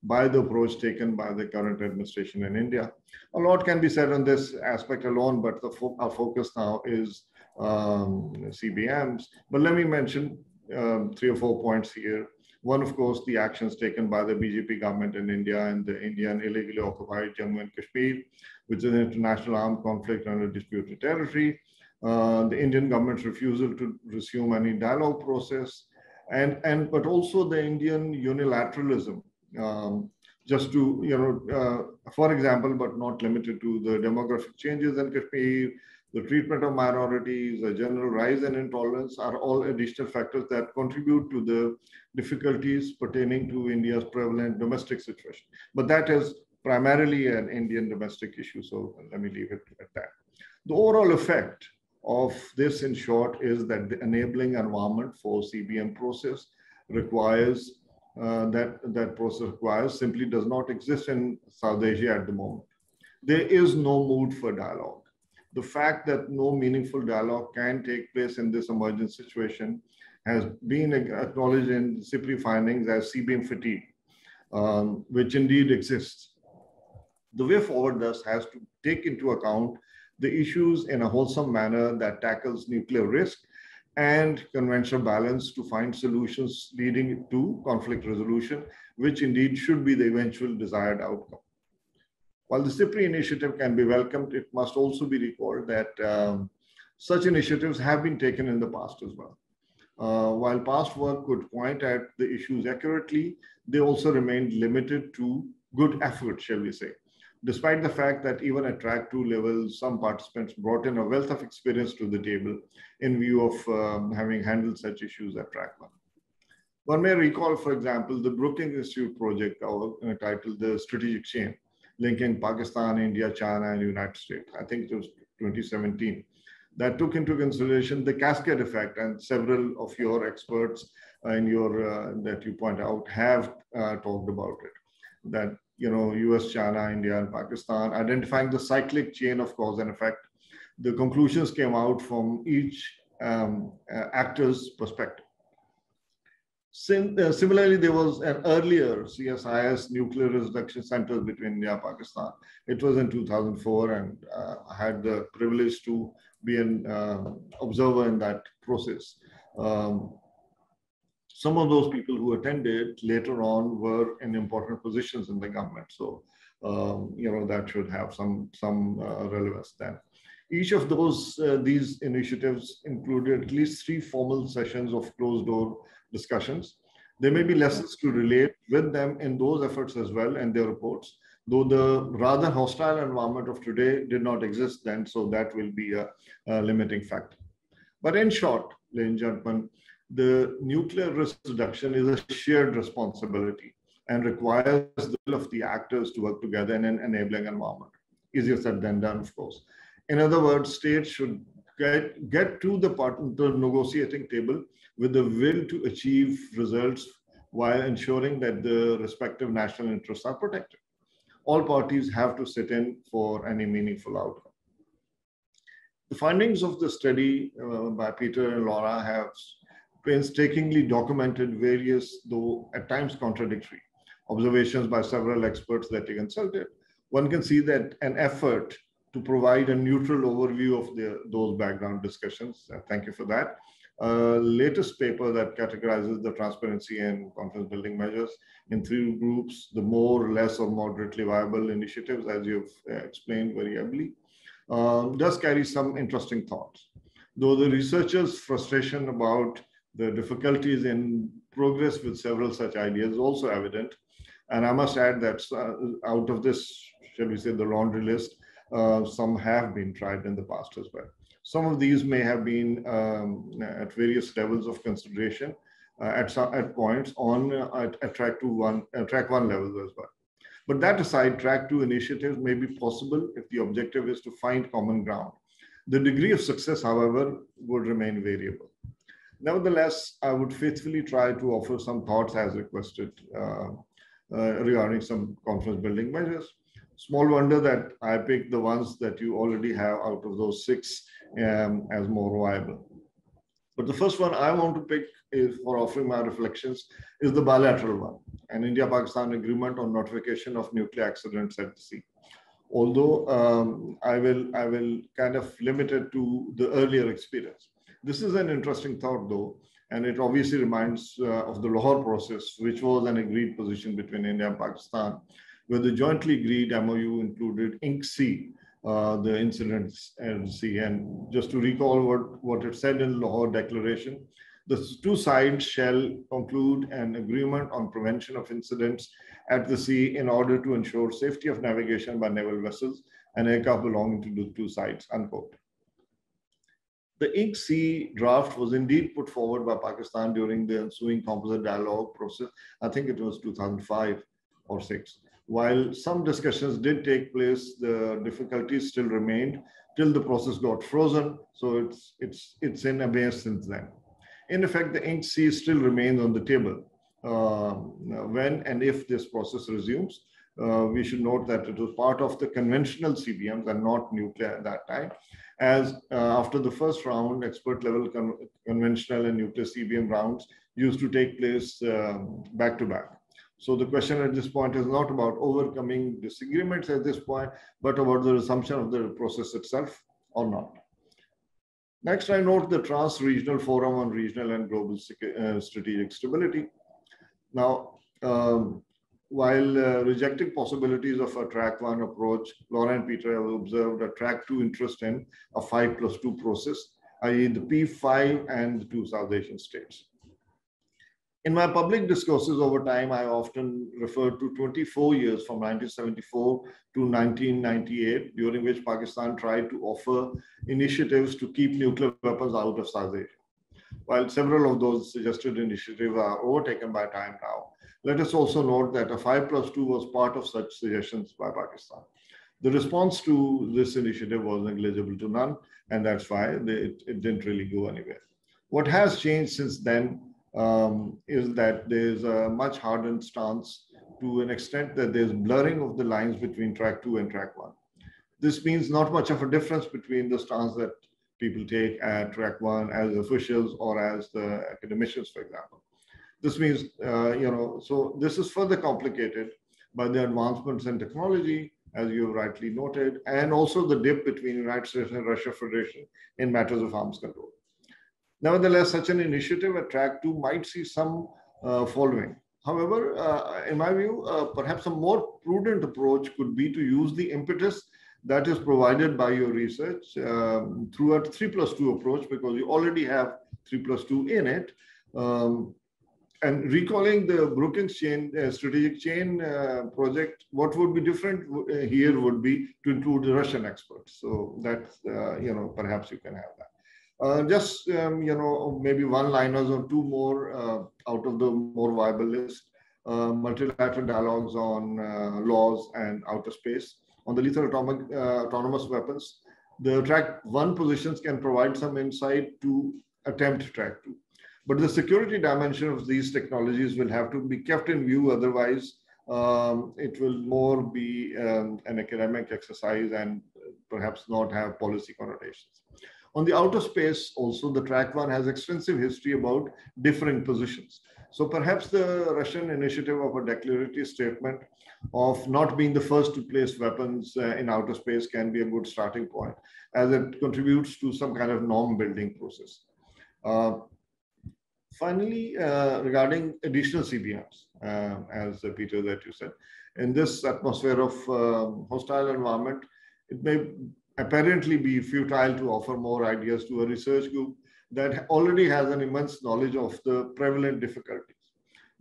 by the approach taken by the current administration in India. A lot can be said on this aspect alone, but our focus now is CBMs. But let me mention 3 or 4 points here. One, of course, the actions taken by the BJP government in India and the Indian illegally occupied Jammu and Kashmir, which is an international armed conflict under disputed territory. The Indian government's refusal to resume any dialogue process, but also the Indian unilateralism, just to, for example, but not limited to the demographic changes in Kashmir, the treatment of minorities, a general rise in intolerance are all additional factors that contribute to the difficulties pertaining to India's prevalent domestic situation. But that is primarily an Indian domestic issue, so let me leave it at that. The overall effect of this, in short, is that the enabling environment for CBM process requires, that process requires simply does not exist in South Asia at the moment. There is no mood for dialogue. The fact that no meaningful dialogue can take place in this emergent situation has been acknowledged in SIPRI findings as CBM fatigue, which indeed exists. The way forward thus has to take into account the issues in a wholesome manner that tackles nuclear risk and conventional balance to find solutions leading to conflict resolution, which indeed should be the eventual desired outcome. While the SIPRI initiative can be welcomed, it must also be recalled that such initiatives have been taken in the past as well. While past work could point at the issues accurately, they also remained limited to good effort, shall we say. Despite the fact that even at track 2 levels, some participants brought in a wealth of experience to the table in view of having handled such issues at track 1. One may recall, for example, the Brookings Institute project titled The Strategic Chain, linking Pakistan, India, China, and United States. I think it was 2017. That took into consideration the cascade effect, and several of your experts in your that you point out have talked about it. That US, China, India, and Pakistan, identifying the cyclic chain of cause and effect. The conclusions came out from each actor's perspective. Similarly, there was an earlier CSIS nuclear reduction centers between India and Pakistan. It was in 2004, and I had the privilege to be an observer in that process. Some of those people who attended later on were in important positions in the government. So, that should have some relevance then. Each of these initiatives included at least 3 formal sessions of closed door discussions. There may be lessons to relate with them in those efforts as well and their reports, though the rather hostile environment of today did not exist then, so that will be a limiting factor. But in short, ladies and gentlemen, the nuclear risk reduction is a shared responsibility and requires the will of the actors to work together in an enabling environment. Easier said than done, of course. In other words, states should get to the negotiating table with the will to achieve results while ensuring that the respective national interests are protected. All parties have to sit in for any meaningful outcome. The findings of the study by Peter and Laura have painstakingly documented various, though at times contradictory, observations by several experts that they consulted. One can see that an effort to provide a neutral overview of those background discussions. Thank you for that. Latest paper that categorizes the transparency and confidence building measures in 3 groups, the more, less, or moderately viable initiatives, as you've explained very ably, does carry some interesting thoughts. Though the researchers' frustration about the difficulties in progress with several such ideas is also evident. And I must add that out of this, shall we say, the laundry list, some have been tried in the past as well. Some of these may have been at various levels of consideration at points on track 1 levels as well. But that aside, track 2 initiatives may be possible if the objective is to find common ground. The degree of success, however, would remain variable. Nevertheless, I would faithfully try to offer some thoughts as requested regarding some confidence building measures. Small wonder that I picked the ones that you already have out of those 6 as more viable. But the first one I want to pick is for offering my reflections is the bilateral one, an India-Pakistan agreement on notification of nuclear accidents at sea. Although I will kind of limit it to the earlier experience. This is an interesting thought though, and it obviously reminds of the Lahore process, which was an agreed position between India and Pakistan, where the jointly agreed MOU included INC-C, the incidents at sea. And just to recall what it said in Lahore Declaration, the 2 sides shall conclude an agreement on prevention of incidents at the sea in order to ensure safety of navigation by naval vessels and aircraft belonging to the 2 sides, unquote. The INC-C draft was indeed put forward by Pakistan during the ensuing composite dialogue process. I think it was 2005 or 6. While some discussions did take place, the difficulties still remained till the process got frozen. So it's in abeyance since then. In effect, the INC-C still remains on the table. When and if this process resumes, we should note that it was part of the conventional CBMs and not nuclear at that time. As after the first round, expert level conventional and nuclear CBM rounds used to take place back to back. So the question at this point is not about overcoming disagreements at this point, but about the resumption of the process itself or not. Next, I note the Trans-Regional Forum on Regional and Global Strategic Stability. Now, while rejecting possibilities of a track 1 approach, Laura and Peter have observed a track 2 interest in a 5+2 process, i.e. the P5 and the 2 South Asian states. In my public discourses over time, I often refer to 24 years from 1974 to 1998, during which Pakistan tried to offer initiatives to keep nuclear weapons out of South Asia. While several of those suggested initiatives are overtaken by time now, let us also note that a 5+2 was part of such suggestions by Pakistan. The response to this initiative was negligible to none, and that's why it didn't really go anywhere. What has changed since then is that there's a much hardened stance to an extent that there's blurring of the lines between track 2 and track 1. This means not much of a difference between the stance that people take at track 1 as officials or as the academicians, for example. This means, so this is further complicated by the advancements in technology, as you rightly noted, and also the dip between the United States and Russia Federation in matters of arms control. Nevertheless, such an initiative at track 2 might see some following. However, in my view, perhaps a more prudent approach could be to use the impetus that is provided by your research through a 3+2 approach, because you already have 3+2 in it. And recalling the Brookings chain, strategic chain project, what would be different here would be to include the Russian experts. So that's, perhaps you can have that. Just, maybe one-liners or 2 more out of the more viable list. Multilateral dialogues on laws and outer space. On the lethal autonomous weapons, the track 1 positions can provide some insight to attempt track 2. But the security dimension of these technologies will have to be kept in view. Otherwise, it will more be an academic exercise and perhaps not have policy connotations. On the outer space, also, the track 1 has extensive history about differing positions. So perhaps the Russian initiative of a declaratory statement of not being the first to place weapons in outer space can be a good starting point, as it contributes to some kind of norm building process. Finally, regarding additional CBMs, as Peter, that you said, in this atmosphere of hostile environment, it may apparently be futile to offer more ideas to a research group that already has an immense knowledge of the prevalent difficulties.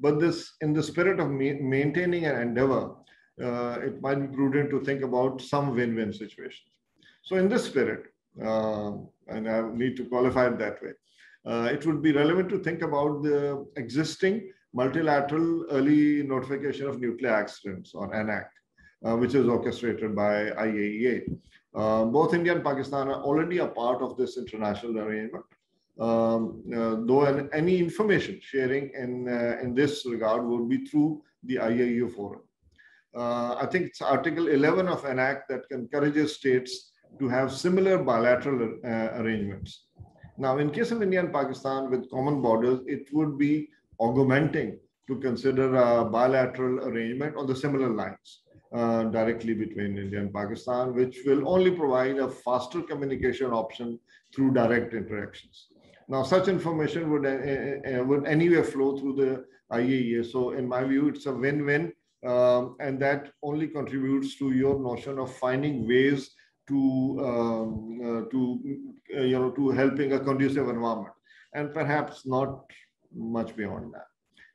But this, in the spirit of maintaining an endeavor, it might be prudent to think about some win-win situations. So in this spirit, and I need to qualify it that way, it would be relevant to think about the existing multilateral early notification of nuclear accidents, or ANAC, which is orchestrated by IAEA. Both India and Pakistan are already a part of this international arrangement. Though any information sharing in this regard would be through the IAEA forum. I think it's Article 11 of ANAC that encourages states to have similar bilateral arrangements. Now, in case of India and Pakistan with common borders, it would be augmenting to consider a bilateral arrangement on the similar lines directly between India and Pakistan, which will only provide a faster communication option through direct interactions. Now, such information would anyway flow through the IAEA. So in my view, it's a win-win, and that only contributes to your notion of finding ways to helping a conducive environment, and perhaps not much beyond that.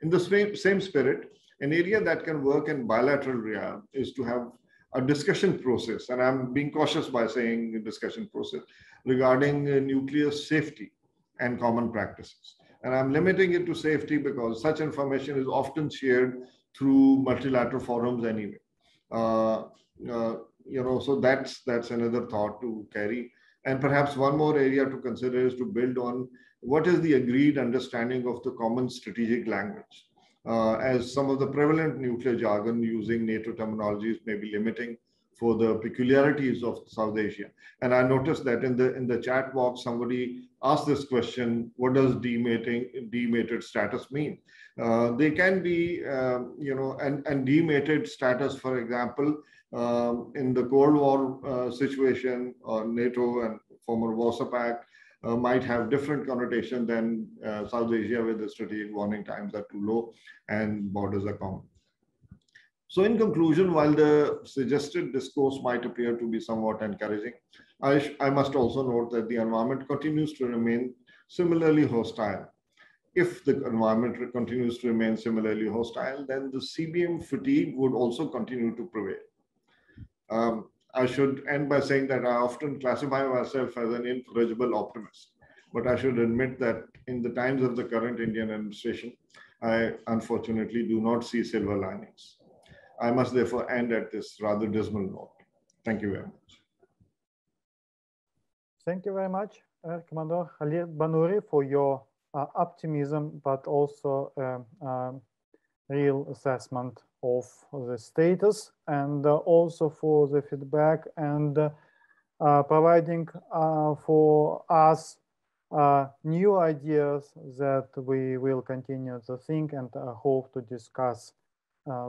In the same spirit, an area that can work in bilateral realm is to have a discussion process, and I'm being cautious by saying discussion process, regarding nuclear safety and common practices. And I'm limiting it to safety because such information is often shared through multilateral forums anyway. So that's another thought to carry. And perhaps one more area to consider is to build on what is the agreed understanding of the common strategic language, as some of the prevalent nuclear jargon using NATO terminologies may be limiting for the peculiarities of South Asia. And I noticed that in the chat box, somebody asked this question: what does demated status mean? They can be, and demated status, for example, in the Cold War situation, or NATO and former Warsaw Pact might have different connotation than South Asia, where the strategic warning times are too low and borders are common. So in conclusion, while the suggested discourse might appear to be somewhat encouraging, I must also note that the environment continues to remain similarly hostile. If the environment continues to remain similarly hostile, then the CBM fatigue would also continue to prevail. I should end by saying that I often classify myself as an incorrigible optimist, but I should admit that in the times of the current Indian administration, I unfortunately do not see silver linings. I must therefore end at this rather dismal note. Thank you very much. Thank you very much, Commander Khalid Banuri, for your optimism, but also real assessment of the status, and also for the feedback and providing for us new ideas that we will continue to think and hope to discuss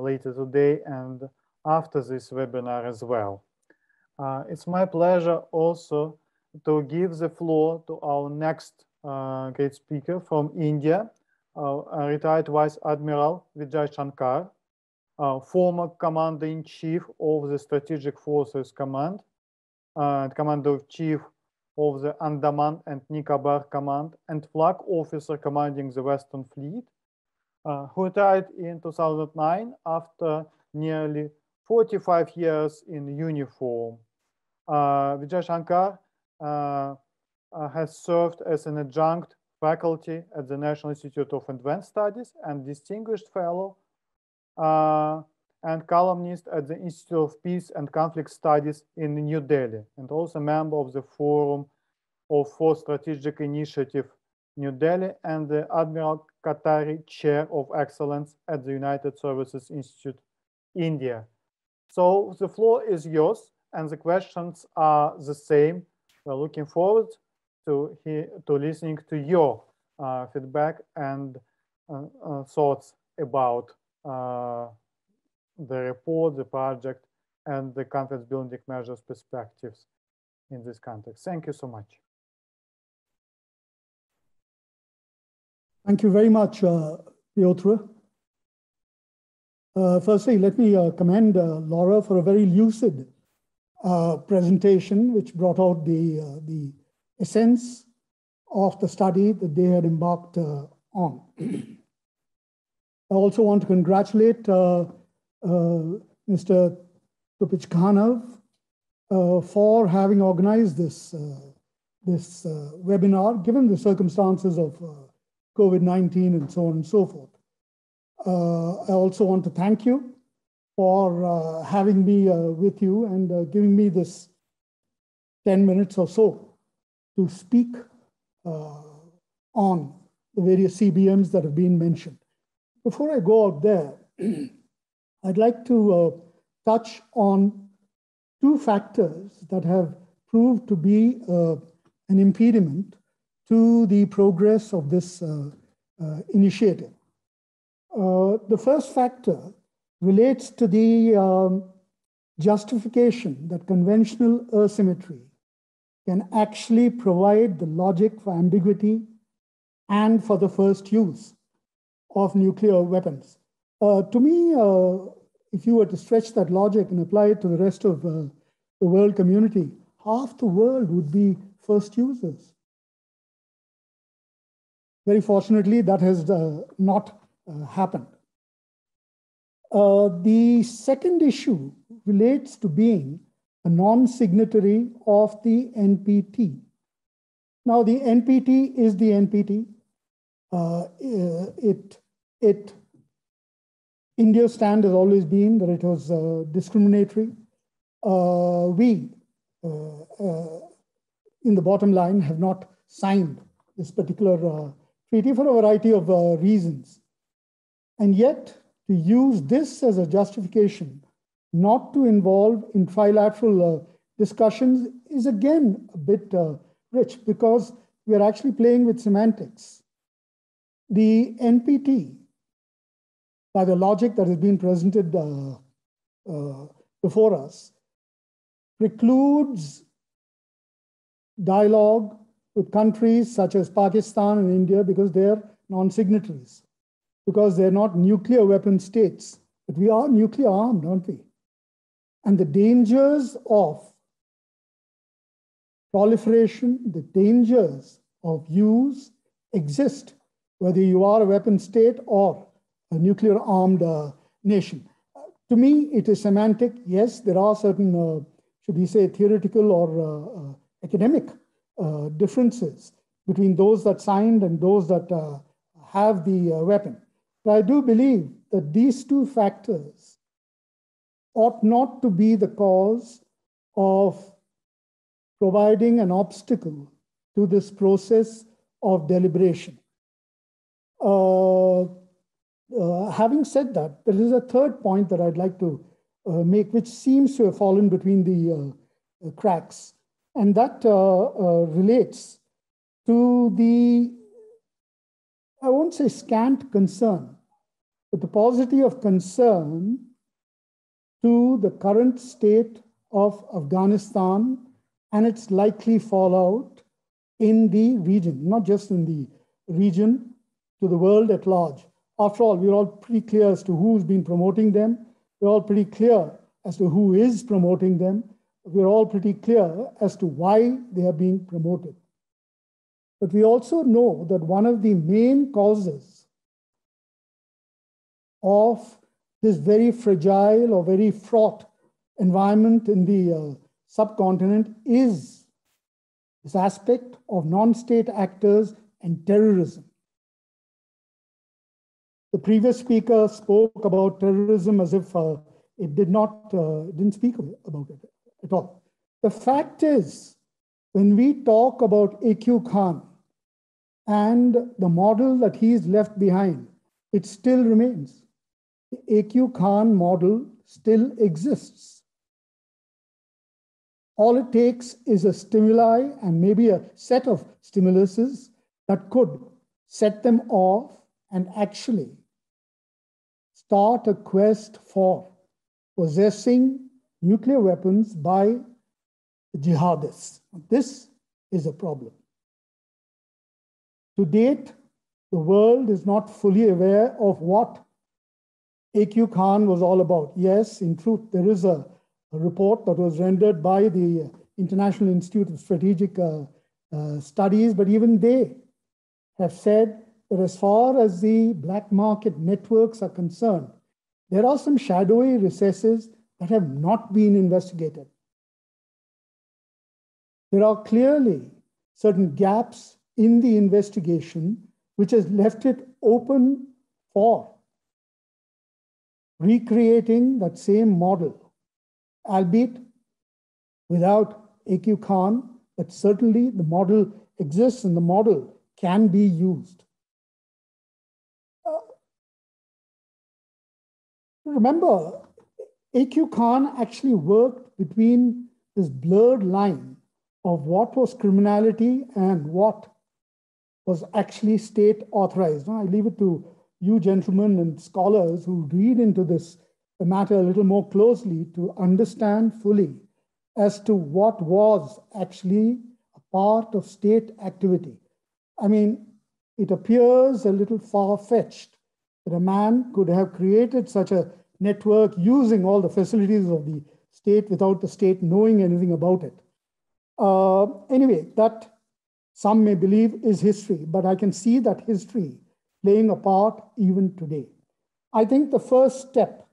later today and after this webinar as well. It's my pleasure also to give the floor to our next great speaker from India, retired Vice Admiral Vijay Shankar, former Commander-in-Chief of the Strategic Forces Command, Commander-in-Chief of the Andaman and Nicobar Command, and Flag Officer commanding the Western Fleet, who retired in 2009 after nearly 45 years in uniform. Vijay Shankar has served as an adjunct faculty at the National Institute of Advanced Studies and distinguished fellow and columnist at the Institute of Peace and Conflict Studies in New Delhi, and also member of the Forum for Strategic Initiative New Delhi and the Admiral Qatari Chair of Excellence at the United Services Institute, India. So the floor is yours, and the questions are the same. We're looking forward to listening to your feedback and thoughts about the report, the project, and the confidence building measures perspectives in this context. Thank you so much. Thank you very much, Piotr. Firstly, let me commend Laura for a very lucid presentation, which brought out the essence of the study that they had embarked on. I also want to congratulate Mr. Tupichkhanov for having organized this webinar, given the circumstances of COVID-19 and so on and so forth. I also want to thank you for having me with you and giving me this 10 minutes or so to speak on the various CBMs that have been mentioned. Before I go out there, I'd like to touch on two factors that have proved to be an impediment to the progress of this initiative. The first factor relates to the justification that conventional asymmetry can actually provide the logic for ambiguity and for the first use of nuclear weapons. To me, if you were to stretch that logic and apply it to the rest of the world community, half the world would be first users. Very fortunately, that has not happened. The second issue relates to being a non-signatory of the NPT. Now, the NPT is the NPT. India's stand has always been that it was discriminatory. We, in the bottom line, have not signed this particular treaty for a variety of reasons. And yet, to use this as a justification not to involve in trilateral discussions is again a bit rich, because we are actually playing with semantics. The NPT, by the logic that has been presented before us, precludes dialogue with countries such as Pakistan and India because they're non-signatories, because they're not nuclear weapon states. But we are nuclear armed, aren't we? And the dangers of proliferation, the dangers of use exist, whether you are a weapon state or a nuclear armed nation. To me, it is semantic. Yes, there are certain, should we say, theoretical or academic differences between those that signed and those that have the weapon. But I do believe that these two factors ought not to be the cause of providing an obstacle to this process of deliberation. Having said that, there is a third point that I'd like to make, which seems to have fallen between the cracks, and that relates to the, I won't say scant concern, but the paucity of concern to the current state of Afghanistan and its likely fallout in the region, not just in the region, to the world at large. After all, we're all pretty clear as to who's been promoting them. We're all pretty clear as to who is promoting them. We're all pretty clear as to why they are being promoted. But we also know that one of the main causes of this very fragile or very fraught environment in the subcontinent is this aspect of non-state actors and terrorism. The previous speaker spoke about terrorism as if it didn't speak about it at all. The fact is, when we talk about A.Q. Khan and the model that he's left behind, it still remains. The A.Q. Khan model still exists. All it takes is a stimuli and maybe a set of stimuluses that could set them off and actually start a quest for possessing nuclear weapons by jihadists. This is a problem. To date, the world is not fully aware of what A.Q. Khan was all about. Yes, in truth, there is a report that was rendered by the International Institute of Strategic Studies, but even they have said that as far as the black market networks are concerned, there are some shadowy recesses that have not been investigated. There are clearly certain gaps in the investigation which has left it open for recreating that same model, albeit without A.Q. Khan, but certainly the model exists and the model can be used. Remember, A.Q. Khan actually worked between this blurred line of what was criminality and what was actually state authorized. Now, I leave it to you gentlemen and scholars who read into this matter a little more closely to understand fully as to what was actually a part of state activity. I mean, it appears a little far-fetched that a man could have created such a network using all the facilities of the state without the state knowing anything about it. Anyway, that some may believe is history, but I can see that history playing a part even today. I think the first step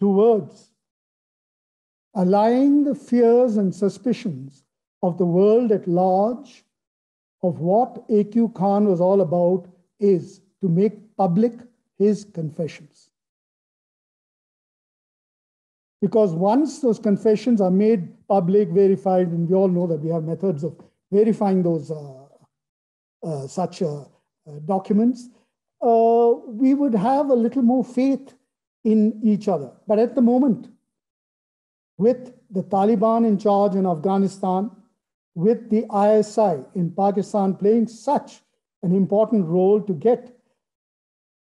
towards allaying the fears and suspicions of the world at large of what A.Q. Khan was all about is to make public his confessions. Because once those confessions are made public, verified, and we all know that we have methods of verifying those such documents, we would have a little more faith in each other. But at the moment, with the Taliban in charge in Afghanistan, with the ISI in Pakistan playing such an important role to get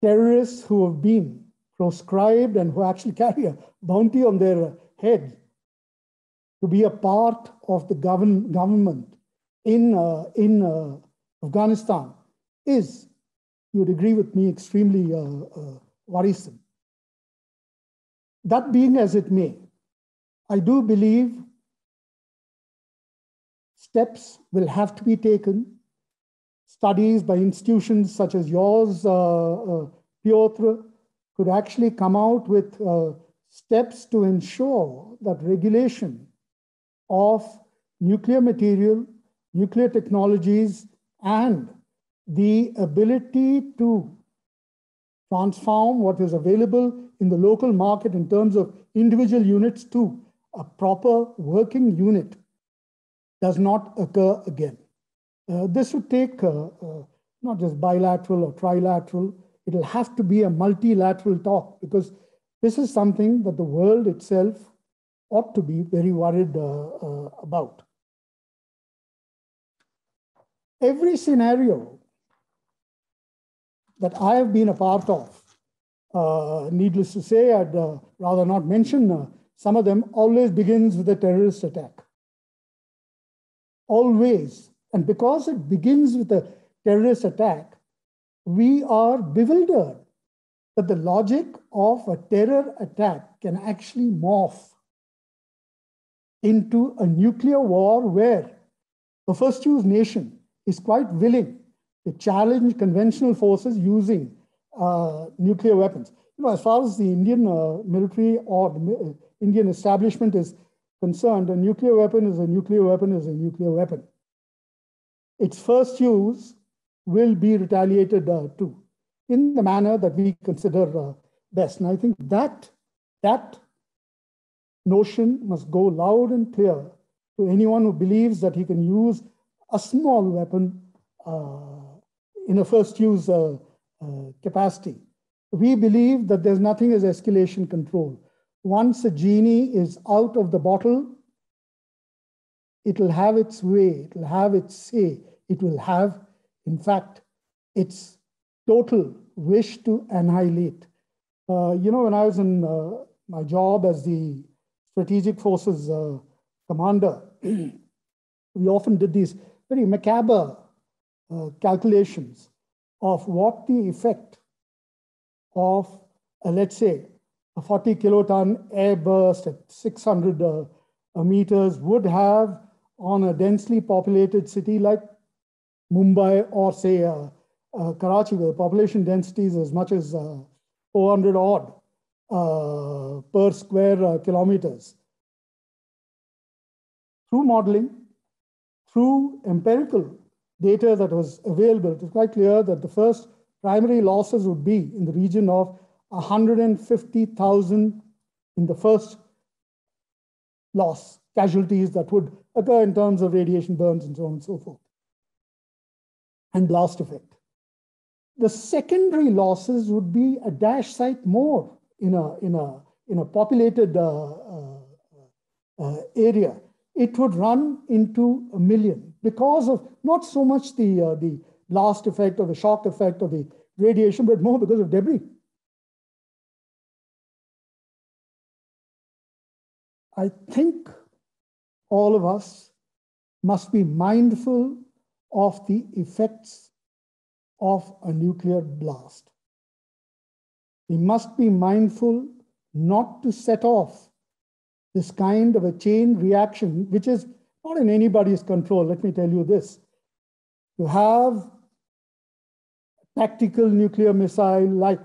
terrorists who have been proscribed and who actually carry a bounty on their head to be a part of the government in Afghanistan is, you would agree with me, extremely worrisome. That being as it may, I do believe steps will have to be taken. Studies by institutions such as yours, Piotr, could actually come out with steps to ensure that regulation of nuclear material, nuclear technologies, and the ability to transform what is available in the local market in terms of individual units to a proper working unit does not occur again. This would take not just bilateral or trilateral, it'll have to be a multilateral talk, because this is something that the world itself ought to be very worried about. Every scenario that I have been a part of, needless to say, I'd rather not mention some of them, always begins with a terrorist attack. Always. And because it begins with a terrorist attack, we are bewildered that the logic of a terror attack can actually morph into a nuclear war where the first choose nation is quite willing to challenge conventional forces using nuclear weapons. You know, as far as the Indian military or the Indian establishment is concerned, a nuclear weapon is a nuclear weapon is a nuclear weapon. Its first use will be retaliated to in the manner that we consider best. And I think that notion must go loud and clear to anyone who believes that he can use a small weapon in a first use capacity. We believe that there's nothing as escalation control. Once a genie is out of the bottle, it'll have its way, it'll have its say, it will have in fact, its total wish to annihilate. When I was in my job as the Strategic Forces commander, we often did these very macabre calculations of what the effect of, let's say, a 40 kiloton air burst at 600 meters would have on a densely populated city like Mumbai or say Karachi, where the population density is as much as 400 odd per square kilometers. Through modeling, through empirical data that was available, it was quite clear that the first primary losses would be in the region of 150,000 in the first loss, casualties that would occur in terms of radiation burns and so on and so forth, and blast effect. The secondary losses would be a dash site more in a populated area. It would run into 1 million because of not so much the blast effect or the shock effect or the radiation, but more because of debris. I think all of us must be mindful of the effects of a nuclear blast. We must be mindful not to set off this kind of a chain reaction, which is not in anybody's control. Let me tell you this. You have a tactical nuclear missile like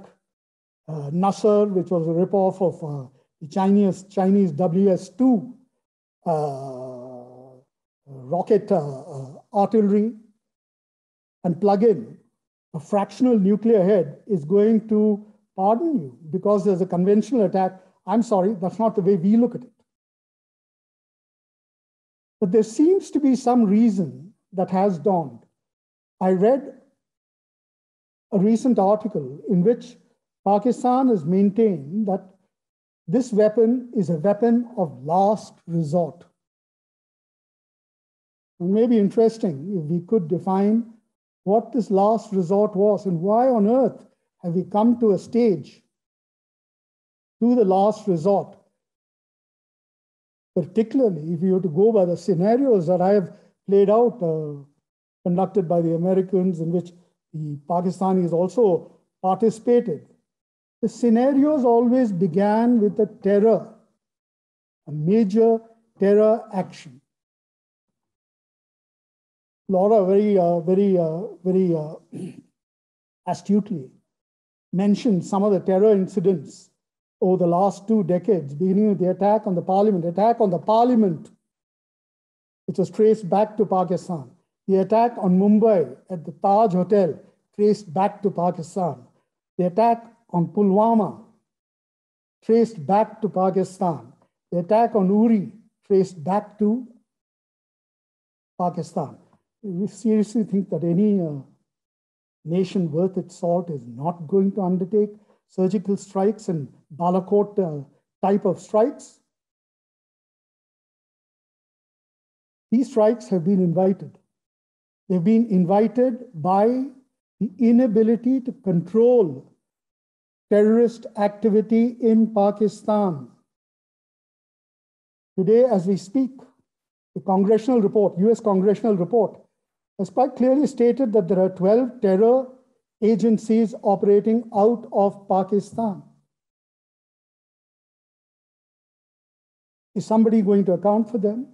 Nasser, which was a ripoff of the Chinese WS-2 rocket artillery, and plug in a fractional nuclear head is going to pardon you because there's a conventional attack. I'm sorry, that's not the way we look at it. But there seems to be some reason that has dawned. I read a recent article in which Pakistan has maintained that this weapon is a weapon of last resort. It may be interesting if we could define what this last resort was and why on earth have we come to a stage to the last resort. Particularly if you were to go by the scenarios that I have played out, conducted by the Americans, in which the Pakistanis also participated. The scenarios always began with a terror, a major terror action. Laura very astutely mentioned some of the terror incidents over the last 2 decades, beginning with the attack on the parliament, which was traced back to Pakistan. The attack on Mumbai at the Taj Hotel, traced back to Pakistan. The attack on Pulwama, traced back to Pakistan. The attack on Uri, traced back to Pakistan. We seriously think that any nation worth its salt is not going to undertake surgical strikes and Balakot type of strikes? These strikes have been invited. They've been invited by the inability to control terrorist activity in Pakistan. Today, as we speak, the congressional report, US congressional report, has quite clearly stated that there are 12 terror agencies operating out of Pakistan. Is somebody going to account for them?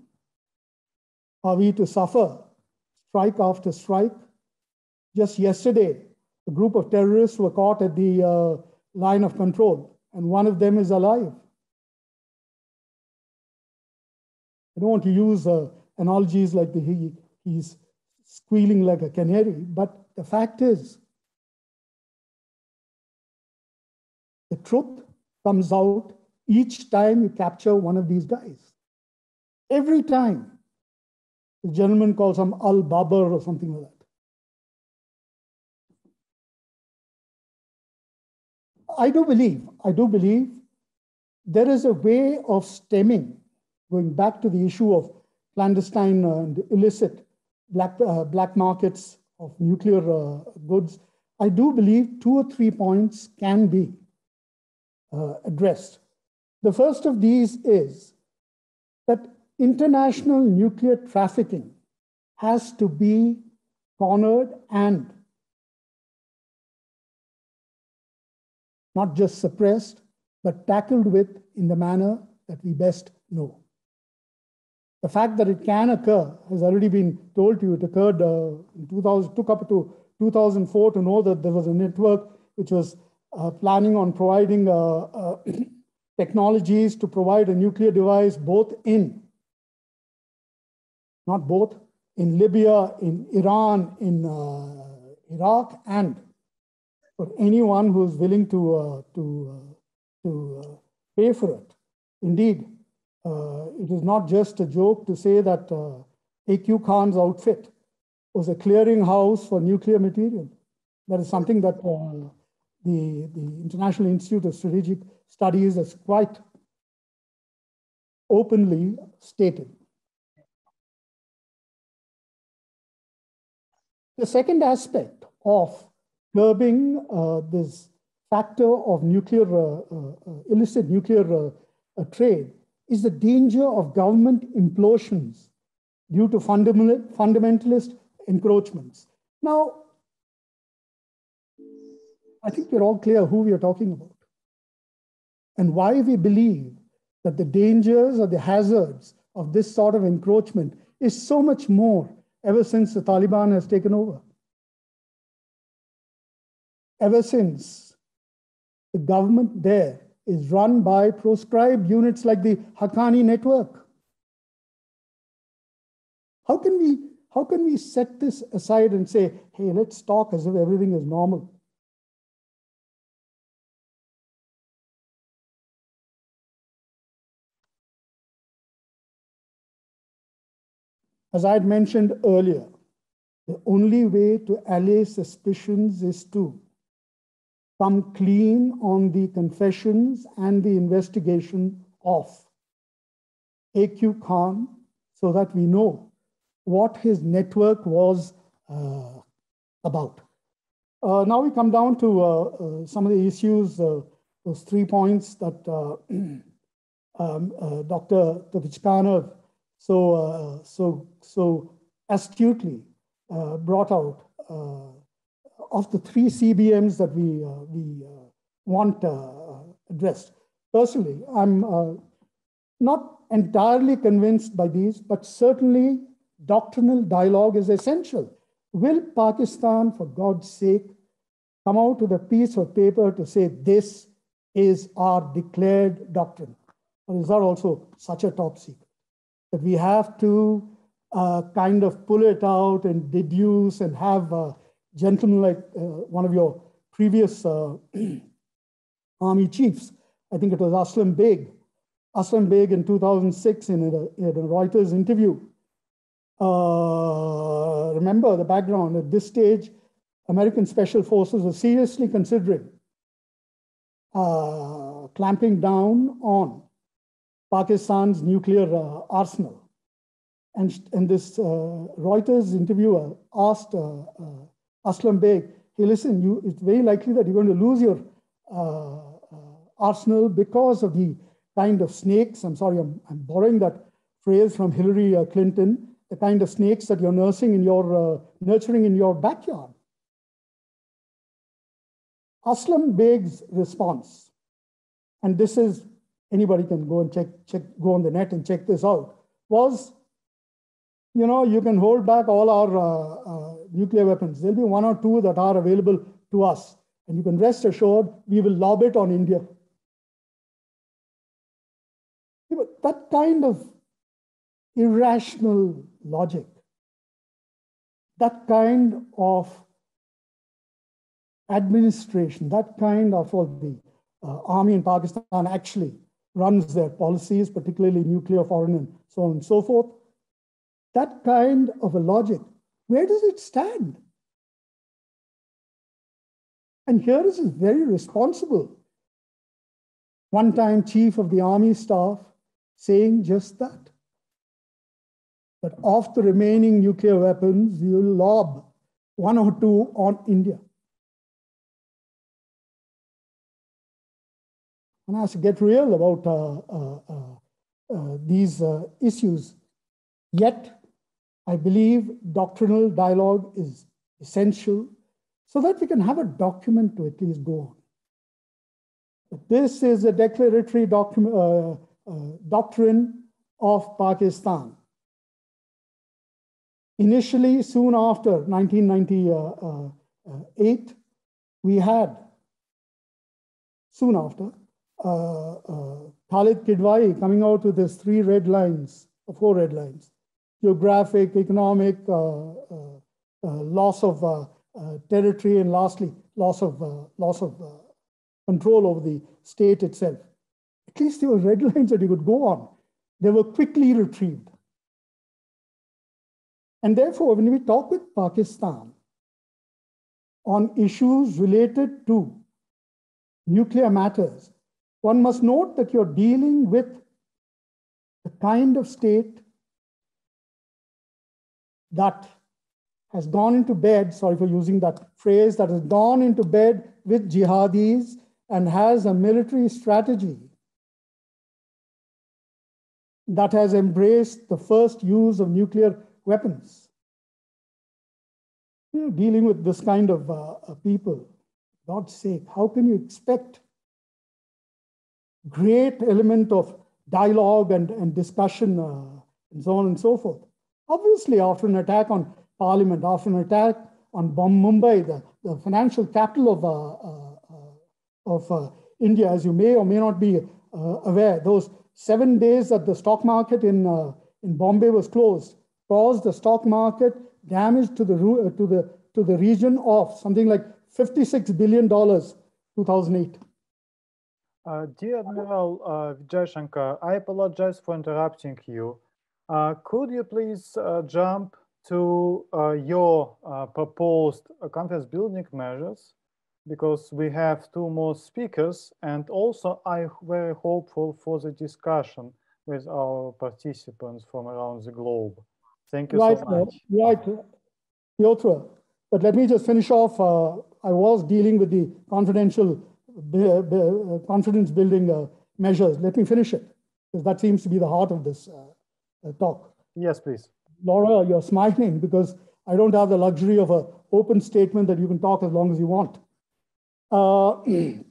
Are we to suffer strike after strike? Just yesterday, a group of terrorists were caught at the line of control, and one of them is alive. I don't want to use analogies like he's squealing like a canary, but the fact is, the truth comes out each time you capture one of these guys. Every time. The gentleman calls him Al-Babar or something like that. I do believe there is a way of stemming, going back to the issue of clandestine and illicit black markets nuclear goods, I do believe 2 or 3 points can be addressed. The first of these is that international nuclear trafficking has to be cornered and not just suppressed, but tackled with in the manner that we best know. The fact that it can occur has already been told to you. It occurred in 2000, took up to 2004 to know that there was a network which was planning on providing technologies to provide a nuclear device both in, not both, in Libya, in Iran, in Iraq, and for anyone who is willing to pay for it. Indeed, it is not just a joke to say that A.Q. Khan's outfit was a clearinghouse for nuclear material. That is something that the International Institute of Strategic Studies has quite openly stated. The second aspect of curbing this factor of nuclear, illicit nuclear trade is the danger of government implosions due to fundamentalist encroachments. Now, I think we're all clear who we are talking about and why we believe that the dangers or the hazards of this sort of encroachment is so much more ever since the Taliban has taken over. Ever since the government there is run by proscribed units like the Haqqani network. How can we set this aside and say, hey, let's talk as if everything is normal? As I had mentioned earlier, the only way to allay suspicions is to come clean on the confessions and the investigation of A.Q. Khan so that we know what his network was about. Now we come down to some of the issues, those 3 points that Dr. Tovichkanov so astutely brought out of the 3 CBMs that we want addressed. Personally, I'm not entirely convinced by these, but certainly doctrinal dialogue is essential. Will Pakistan, for God's sake, come out with a piece of paper to say this is our declared doctrine? Or is that also such a top secret that we have to kind of pull it out and deduce and have gentlemen like one of your previous army chiefs, I think it was Aslam Beg in 2006 in a Reuters interview. Remember the background. At this stage, American Special Forces were seriously considering clamping down on Pakistan's nuclear arsenal. And this Reuters interviewer asked Aslam Beg, hey, listen, it's very likely that you're going to lose your arsenal because of the kind of snakes. I'm sorry, I'm borrowing that phrase from Hillary Clinton, the kind of snakes that you're nurturing in your backyard. Aslam Beg's response, and this is, anybody can go and go on the net and check this out, was, you know, you can hold back all our nuclear weapons. There'll be 1 or 2 that are available to us. And you can rest assured, we will lob it on India. But that kind of irrational logic, that kind of administration, that kind of what the army in Pakistan actually runs their policies, particularly nuclear, foreign, and so on and so forth. That kind of a logic, where does it stand? And here is a very responsible one-time chief of the army staff saying just that. That of the remaining nuclear weapons, you will lob one or two on India. One has to get real about these issues. Yet, I believe doctrinal dialogue is essential so that we can have a document to at least go on. But this is a declaratory doctrine of Pakistan. Initially, soon after 1998, we had, soon after, Khalid Kidwai coming out with his 3 red lines, or 4 red lines: geographic, economic, loss of territory, and lastly, loss of control over the state itself. At least there were red lines that you could go on. They were quickly retrieved. And therefore, when we talk with Pakistan on issues related to nuclear matters, one must note that you're dealing with the kind of state that has gone into bed, sorry for using that phrase, that has gone into bed with jihadis and has a military strategy that has embraced the first use of nuclear weapons. You're dealing with this kind of people. For God's sake, how can you expect great element of dialogue and discussion and so on and so forth? Obviously, after an attack on Parliament, after an attack on Mumbai, the financial capital of India, as you may or may not be aware, those 7 days that the stock market in Bombay was closed caused the stock market damage to the region of something like $56 billion, 2008. Dear Admiral Vijay Shankar, I apologize for interrupting you. Could you please jump to your proposed confidence building measures? Because we have 2 more speakers, and also I'm very hopeful for the discussion with our participants from around the globe. Thank you so much. Right, Piotr. But let me just finish off. I was dealing with the confidence building measures. Let me finish it, because that seems to be the heart of this talk. Yes, please. Laura, you're smiling because I don't have the luxury of an open statement that you can talk as long as you want. I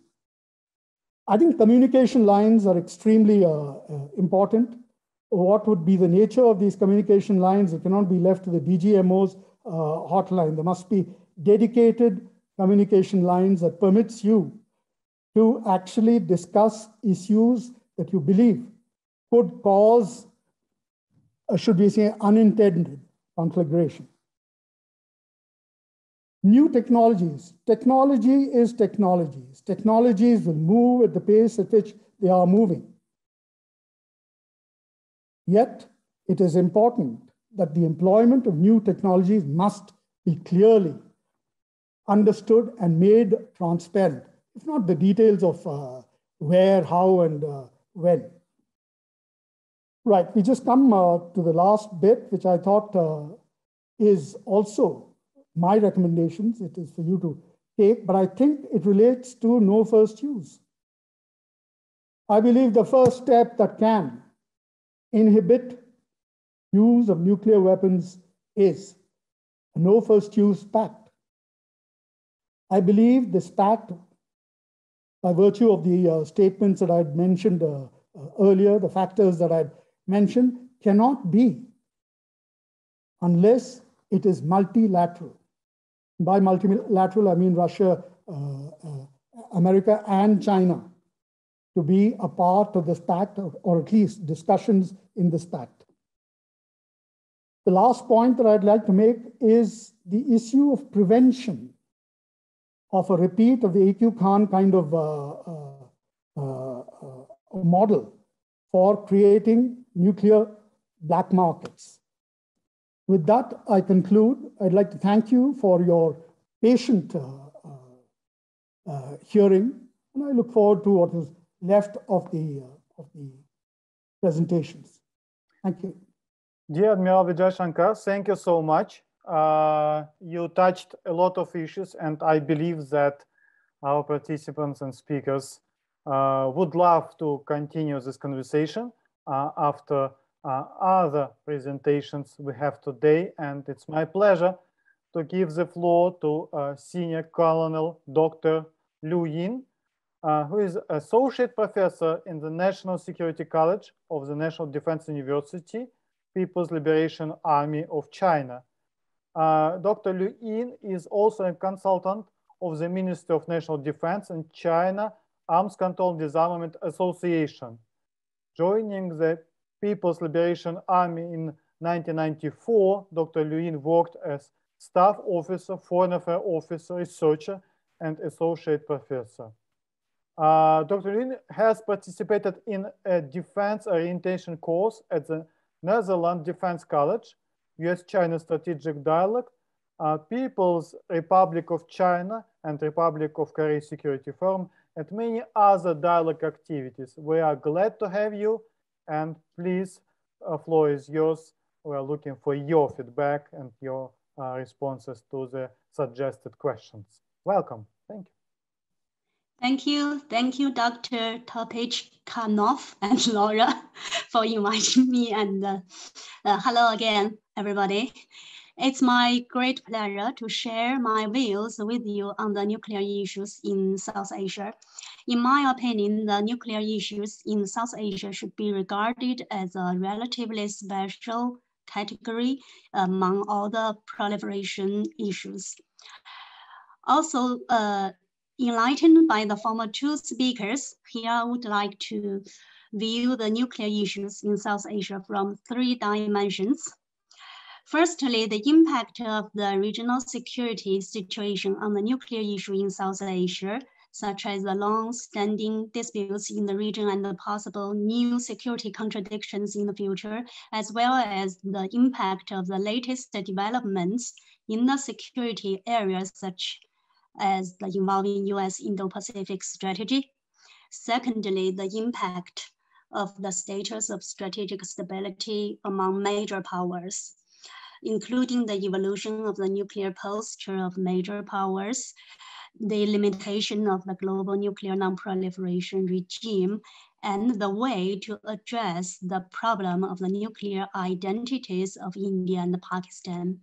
think communication lines are extremely important. What would be the nature of these communication lines? It cannot be left to the DGMO's hotline. There must be dedicated communication lines that permits you to actually discuss issues that you believe could cause, should we say, unintended conflagration. New technologies. Technology is technologies. Technologies will move at the pace at which they are moving. Yet, it is important that the employment of new technologies must be clearly understood and made transparent, if not the details of where, how, and when. Right, we just come to the last bit, which I thought is also my recommendations. It is for you to take, but I think it relates to no first use. I believe the first step that can inhibit use of nuclear weapons is a no first use pact. I believe this pact, by virtue of the statements that I had mentioned earlier, the factors that I had mentioned, cannot be unless it is multilateral. By multilateral, I mean Russia, America, and China to be a part of this pact, or at least discussions in this pact. The last point that I'd like to make is the issue of prevention of a repeat of the A.Q. Khan kind of model for creating nuclear black markets. With that, I conclude. I'd like to thank you for your patient hearing, and I look forward to what is left of the presentations. Thank you. Dear Admiral Vijay Shankar, thank you so much. you touched a lot of issues, and I believe that our participants and speakers would love to continue this conversation after other presentations we have today. And it's my pleasure to give the floor to Senior Colonel Dr. Liu Yin, who is Associate Professor in the National Security College of the National Defense University, People's Liberation Army of China. Dr. Liu Yin is also a consultant of the Ministry of National Defense and China Arms Control and Disarmament Association. Joining the People's Liberation Army in 1994, Dr. Liu Yin worked as staff officer, foreign affairs officer, researcher, and associate professor. Dr. Liu Yin has participated in a defense orientation course at the Netherlands Defense College, US-China Strategic Dialogue, People's Republic of China and Republic of Korea Security Forum, and many other dialogue activities. We are glad to have you, and please, floor is yours. We are looking for your feedback and your responses to the suggested questions. Welcome. Thank you. Thank you. Thank you, Dr. Topich-Kanov and Laura, for inviting me. And hello again, everybody. It's my great pleasure to share my views with you on the nuclear issues in South Asia. In my opinion, the nuclear issues in South Asia should be regarded as a relatively special category among all the proliferation issues. Also, enlightened by the former two speakers, here I would like to view the nuclear issues in South Asia from 3 dimensions. Firstly, the impact of the regional security situation on the nuclear issue in South Asia, such as the long-standing disputes in the region and the possible new security contradictions in the future, as well as the impact of the latest developments in the security areas, such as the involving US Indo-Pacific strategy. Secondly, the impact of the status of strategic stability among major powers, including the evolution of the nuclear posture of major powers, the limitation of the global nuclear non-proliferation regime, and the way to address the problem of the nuclear identities of India and Pakistan.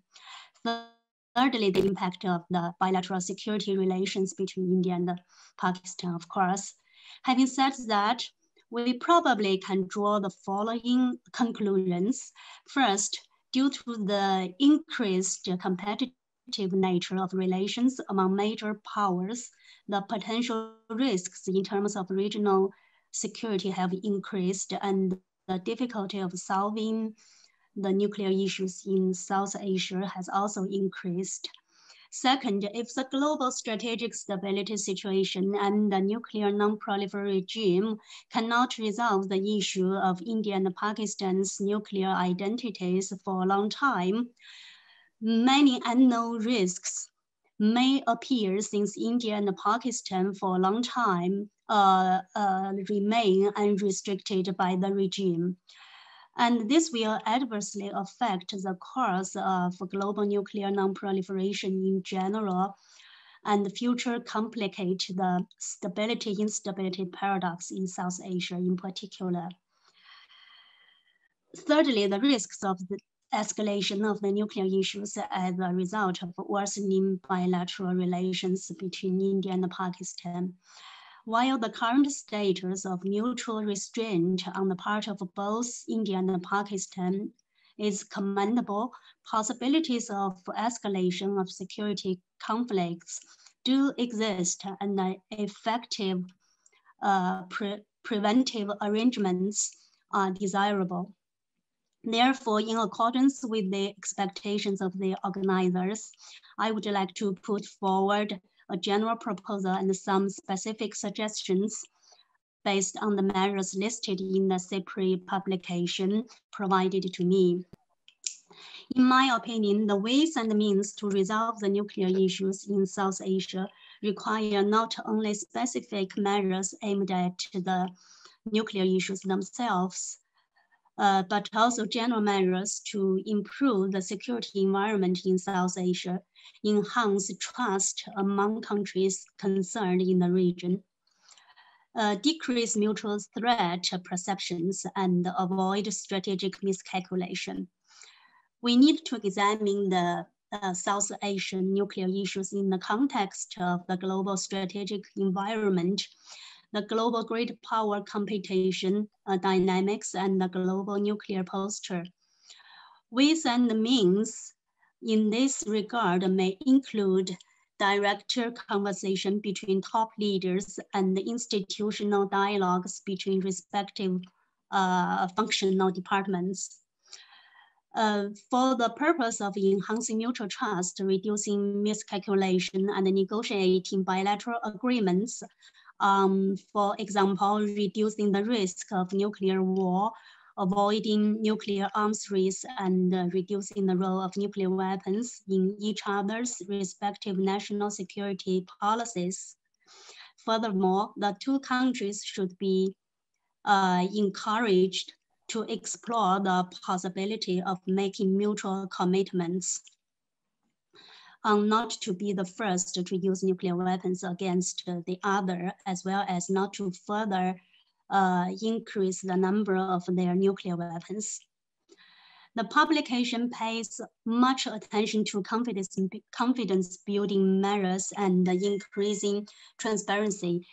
Thirdly, the impact of the bilateral security relations between India and Pakistan, of course. Having said that, we probably can draw the following conclusions. First, due to the increased competitive nature of relations among major powers, the potential risks in terms of regional security have increased, and the difficulty of solving the nuclear issues in South Asia has also increased. Second, if the global strategic stability situation and the nuclear non-proliferation regime cannot resolve the issue of India and Pakistan's nuclear identities for a long time, many unknown risks may appear, since India and Pakistan for a long time remain unrestricted by the regime. And this will adversely affect the course of global nuclear non-proliferation in general, and future complicate the stability-instability paradox in South Asia in particular. Thirdly, the risks of the escalation of the nuclear issues as a result of worsening bilateral relations between India and Pakistan. While the current status of mutual restraint on the part of both India and Pakistan is commendable, possibilities of escalation of security conflicts do exist, and effective preventive arrangements are desirable. Therefore, in accordance with the expectations of the organizers, I would like to put forward a general proposal and some specific suggestions based on the measures listed in the SIPRI publication provided to me. In my opinion, the ways and means to resolve the nuclear issues in South Asia require not only specific measures aimed at the nuclear issues themselves, but also general measures to improve the security environment in South Asia, enhance trust among countries concerned in the region, decrease mutual threat perceptions, and avoid strategic miscalculation. We need to examine the South Asian nuclear issues in the context of the global strategic environment, the global great power competition dynamics, and the global nuclear posture. Ways and means in this regard may include direct conversation between top leaders and institutional dialogues between respective functional departments. For the purpose of enhancing mutual trust, reducing miscalculation, and negotiating bilateral agreements, for example, reducing the risk of nuclear war, avoiding nuclear arms race, and reducing the role of nuclear weapons in each other's respective national security policies. Furthermore, the two countries should be encouraged to explore the possibility of making mutual commitments not to be the first to use nuclear weapons against the other, as well as not to further increase the number of their nuclear weapons. The publication pays much attention to confidence building measures and increasing transparency,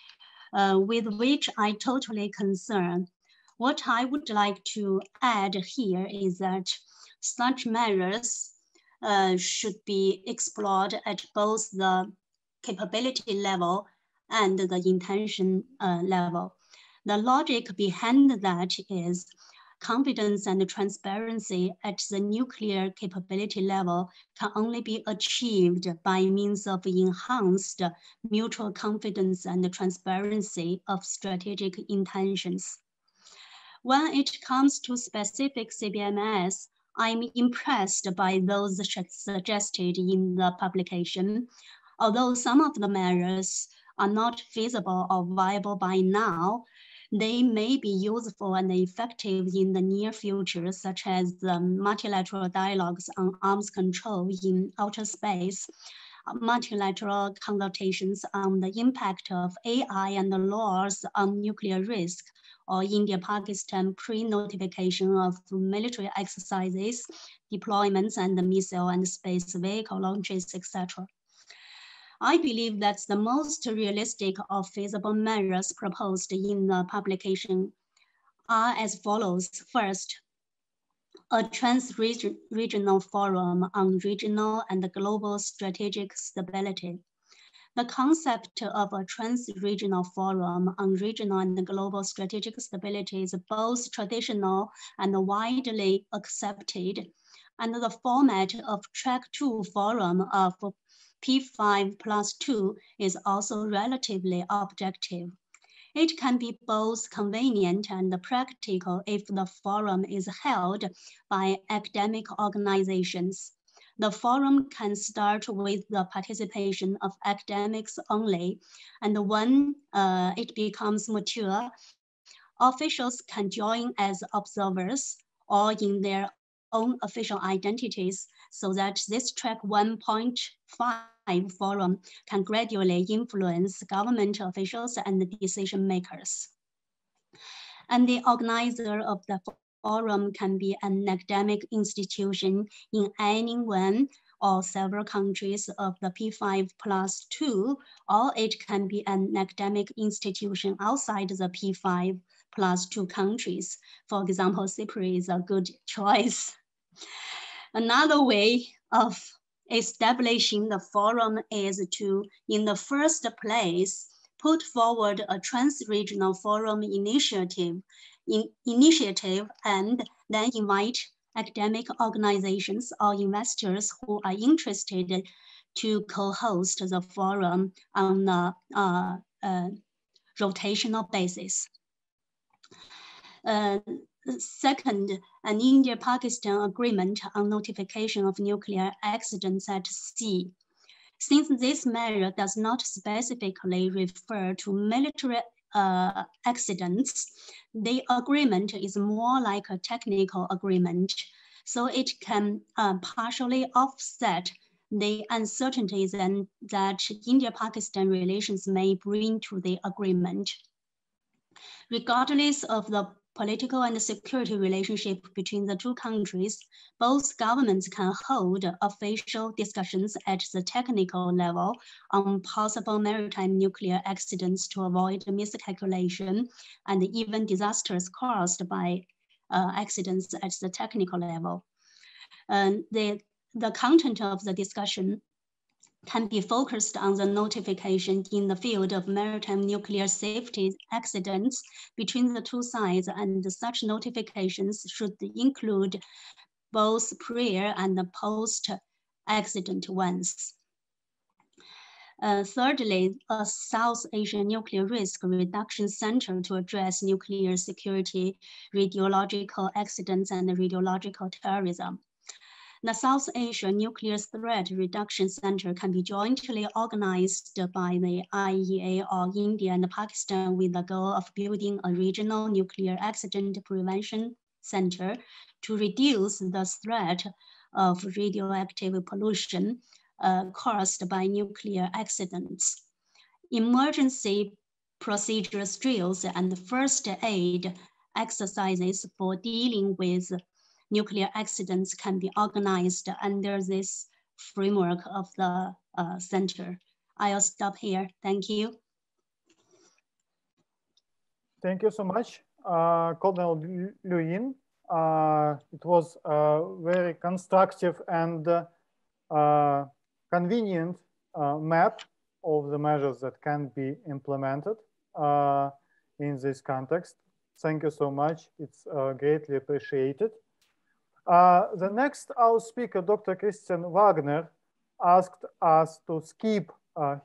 with which I totally concur. What I would like to add here is that such measures should be explored at both the capability level and the intention level. The logic behind that is confidence and transparency at the nuclear capability level can only be achieved by means of enhanced mutual confidence and transparency of strategic intentions. When it comes to specific CBMS, I'm impressed by those suggested in the publication. Although some of the measures are not feasible or viable by now, they may be useful and effective in the near future, such as the multilateral dialogues on arms control in outer space, multilateral consultations on the impact of AI and the laws on nuclear risk, or India-Pakistan pre-notification of military exercises, deployments, and the missile and space vehicle launches, etc. I believe that the most realistic of feasible measures proposed in the publication are as follows. First, a trans-regional forum on regional and global strategic stability. The concept of a trans-regional forum on regional and global strategic stability is both traditional and widely accepted, and the format of Track 2 forum of P5+2 is also relatively objective. It can be both convenient and practical if the forum is held by academic organizations. The forum can start with the participation of academics only, and when it becomes mature, officials can join as observers or in their own official identities, so that this Track 1.5 forum can gradually influence government officials and decision makers. And the organizer of the forum can be an academic institution in any one or several countries of the P5+2, or it can be an academic institution outside the P5+2 countries. For example, SIPRI is a good choice. Another way of establishing the forum is to, in the first place, put forward a trans-regional forum initiative and then invite academic organizations or investors who are interested to co-host the forum on a rotational basis. Second, an India-Pakistan agreement on notification of nuclear accidents at sea. Since this measure does not specifically refer to military accidents, the agreement is more like a technical agreement. So it can partially offset the uncertainties and that India-Pakistan relations may bring to the agreement. Regardless of the political and security relationship between the two countries, both governments can hold official discussions at the technical level on possible maritime nuclear accidents to avoid miscalculation and even disasters caused by accidents at the technical level. The content of the discussion can be focused on the notification in the field of maritime nuclear safety accidents between the two sides, and such notifications should include both prior and post-accident ones. Thirdly, a South Asian Nuclear Risk Reduction Center to address nuclear security, radiological accidents, and radiological terrorism. The South Asia Nuclear Threat Reduction Center can be jointly organized by the IAEA or India and Pakistan with the goal of building a regional nuclear accident prevention center to reduce the threat of radioactive pollution caused by nuclear accidents. Emergency procedures drills and first aid exercises for dealing with nuclear accidents can be organized under this framework of the center. I'll stop here. Thank you. Thank you so much, Colonel Liu Yin. It was a very constructive and convenient map of the measures that can be implemented in this context. Thank you so much. It's greatly appreciated. The next, our speaker, Dr. Christian Wagner, asked us to skip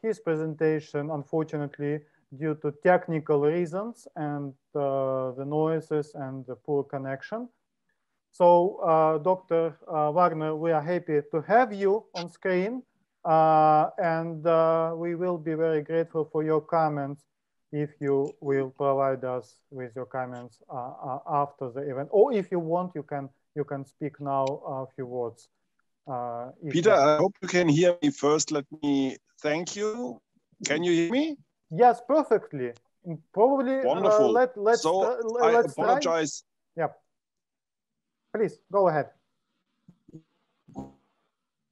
his presentation, unfortunately, due to technical reasons and the noises and the poor connection. So, Dr. Wagner, we are happy to have you on screen, and we will be very grateful for your comments if you will provide us with your comments after the event, or if you want, you can speak now a few words. Peter, I hope you can hear me first. Let me thank you. Can you hear me? Yes, perfectly. Probably. Wonderful. Let's I apologize. Try. Yep. Please go ahead.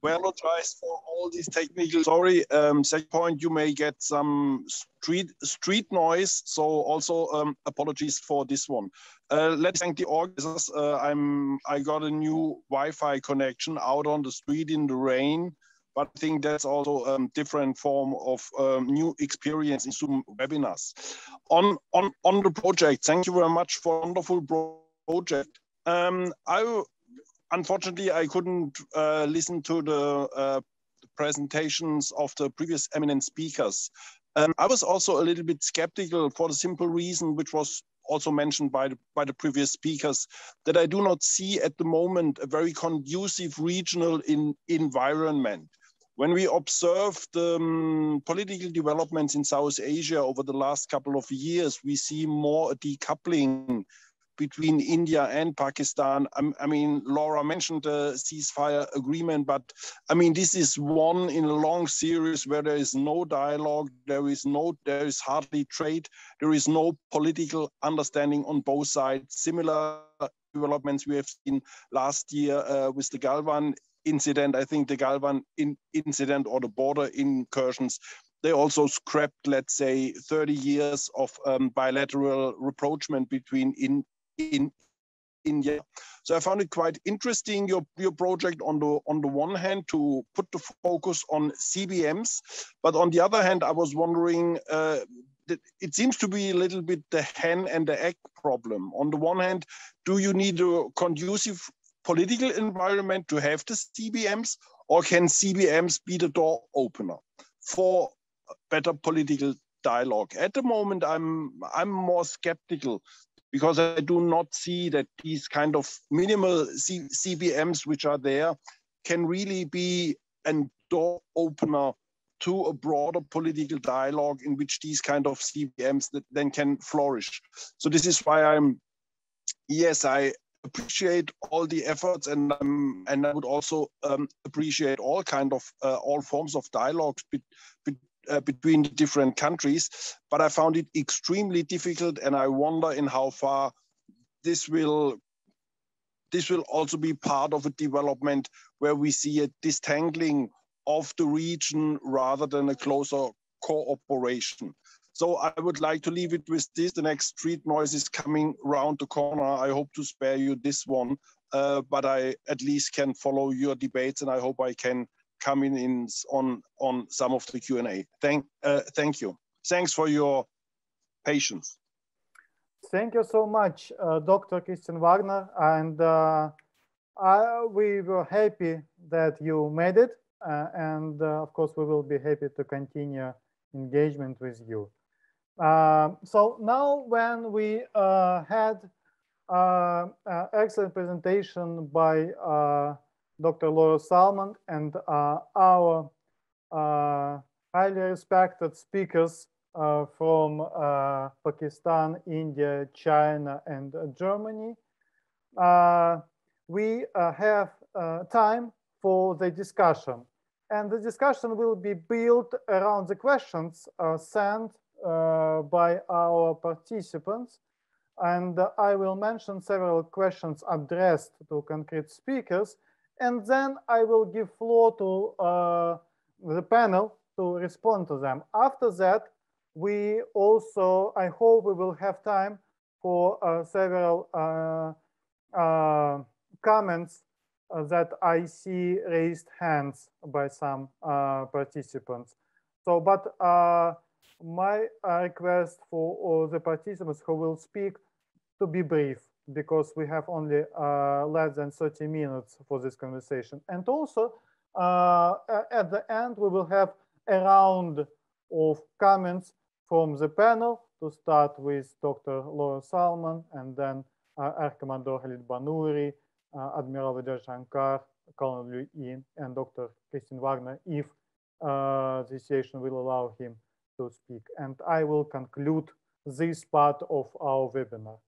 Well, apologize for all these technical. Sorry. Second point, you may get some street noise. So also apologies for this one. Let's thank the organizers. I got a new Wi-Fi connection out on the street in the rain, but I think that's also a different form of new experience in Zoom webinars. On the project, thank you very much for a wonderful project. Unfortunately, I couldn't listen to the presentations of the previous eminent speakers. I was also a little bit skeptical for the simple reason, which was also mentioned by the previous speakers, that I do not see at the moment a very conducive regional environment. When we observe the political developments in South Asia over the last couple of years, we see more a decoupling between India and Pakistan. I mean, Laura mentioned the ceasefire agreement, but I mean, this is one in a long series where there is no dialogue, there is hardly trade, there is no political understanding on both sides. Similar developments we have seen last year with the Galwan incident. I think the Galwan incident or the border incursions, they also scrapped, let's say, 30 years of bilateral rapprochement between India. So I found it quite interesting, your project on the one hand to put the focus on CBMs, but on the other hand, I was wondering, that it seems to be a little bit the hen and the egg problem. On the one hand, do you need a conducive political environment to have the CBMs, or can CBMs be the door opener for better political dialogue? At the moment, I'm more skeptical, because I do not see that these kind of minimal CBMs which are there can really be a door opener to a broader political dialogue in which these kind of CBMs that then can flourish. So this is why I appreciate all the efforts, and I would also appreciate all forms of dialogues between the different countries. But I found it extremely difficult, and I wonder in how far this will also be part of a development where we see a distangling of the region rather than a closer cooperation. So I would like to leave it with this. The next street noise is coming around the corner. I hope to spare you this one, but I at least can follow your debates, and I hope I can come in on some of the Q&A. Thank you. Thanks for your patience. Thank you so much, Dr. Christian Wagner. And we were happy that you made it. And of course, we will be happy to continue engagement with you. So now when we had excellent presentation by Dr. Laura Salmon and our highly respected speakers from Pakistan, India, China, and Germany, we have time for the discussion. And the discussion will be built around the questions sent by our participants. And I will mention several questions addressed to concrete speakers. And then I will give floor to the panel to respond to them. After that, we also, I hope we will have time for several comments that I see raised hands by some participants. So, but my request for all the participants who will speak to be brief, because we have only less than 30 minutes for this conversation. And also, at the end, we will have a round of comments from the panel, to start with Dr. Laura Salmon, and then Air Commodore Khalid Banouri, Admiral Vijay Shankar, Colonel Liu Yin, and Dr. Christian Wagner, if the situation will allow him to speak. And I will conclude this part of our webinar.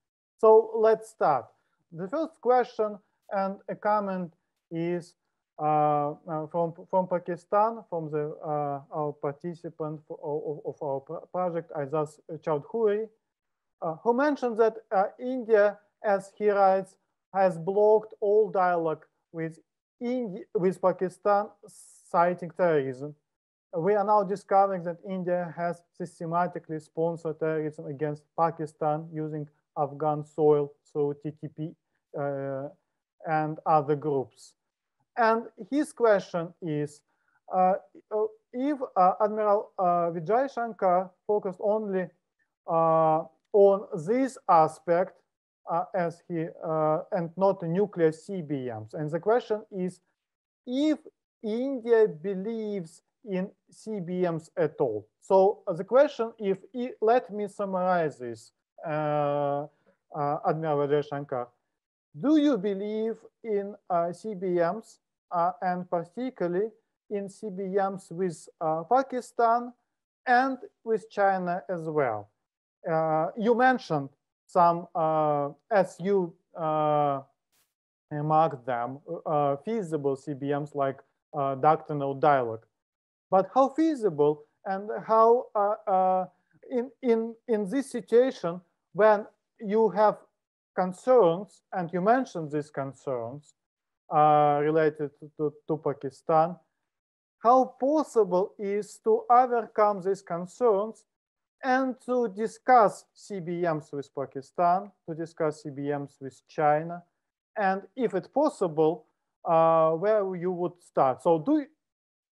So let's start. The first question and a comment is from Pakistan, from the our participant of our project, Aizaz Chowdhury, who mentioned that India, as he writes, has blocked all dialogue with Pakistan, citing terrorism. We are now discovering that India has systematically sponsored terrorism against Pakistan using Afghan soil through TTP and other groups. And his question is, if Admiral Vijay Shankar focused only on this aspect as he and not nuclear CBMs, and the question is, if India believes in CBMs at all. So the question, let me summarize this, Admiral Vijay Shankar. Do you believe in CBMs and particularly in CBMs with Pakistan and with China as well? You mentioned some, as you remarked them, feasible CBMs like doctrinal dialogue. But how feasible and how in this situation when you have concerns, and you mentioned these concerns related to Pakistan, how possible is to overcome these concerns and to discuss CBMs with Pakistan, to discuss CBMs with China, and if it's possible, where you would start? So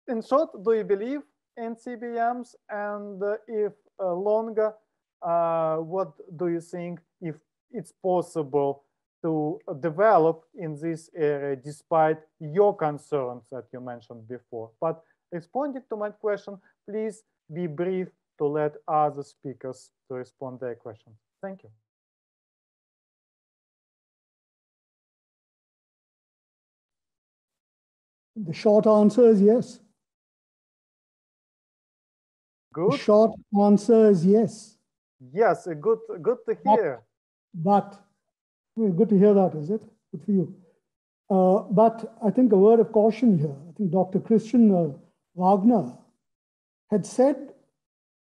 in short, do you believe in CBMs? And if longer, what do you think if it's possible to develop in this area despite your concerns that you mentioned before? But responding to my question, please be brief to let other speakers to respond to their questions. Thank you. The short answer is yes. Good. The short answer is yes. Yes, good to hear. But good to hear that, is it? Good for you. But I think a word of caution here. I think Dr. Christian Wagner had said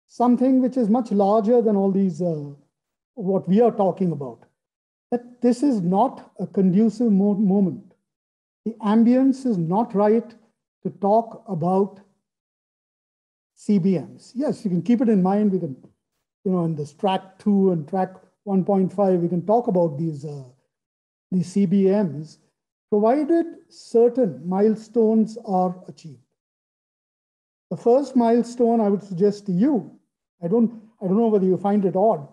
something which is much larger than all these, what we are talking about, that this is not a conducive moment. The ambience is not right to talk about CBMs. Yes, you can keep it in mind. We can, in this track 2 and track 1.5, we can talk about these CBMs, provided certain milestones are achieved. The first milestone I would suggest to you, I don't know whether you find it odd,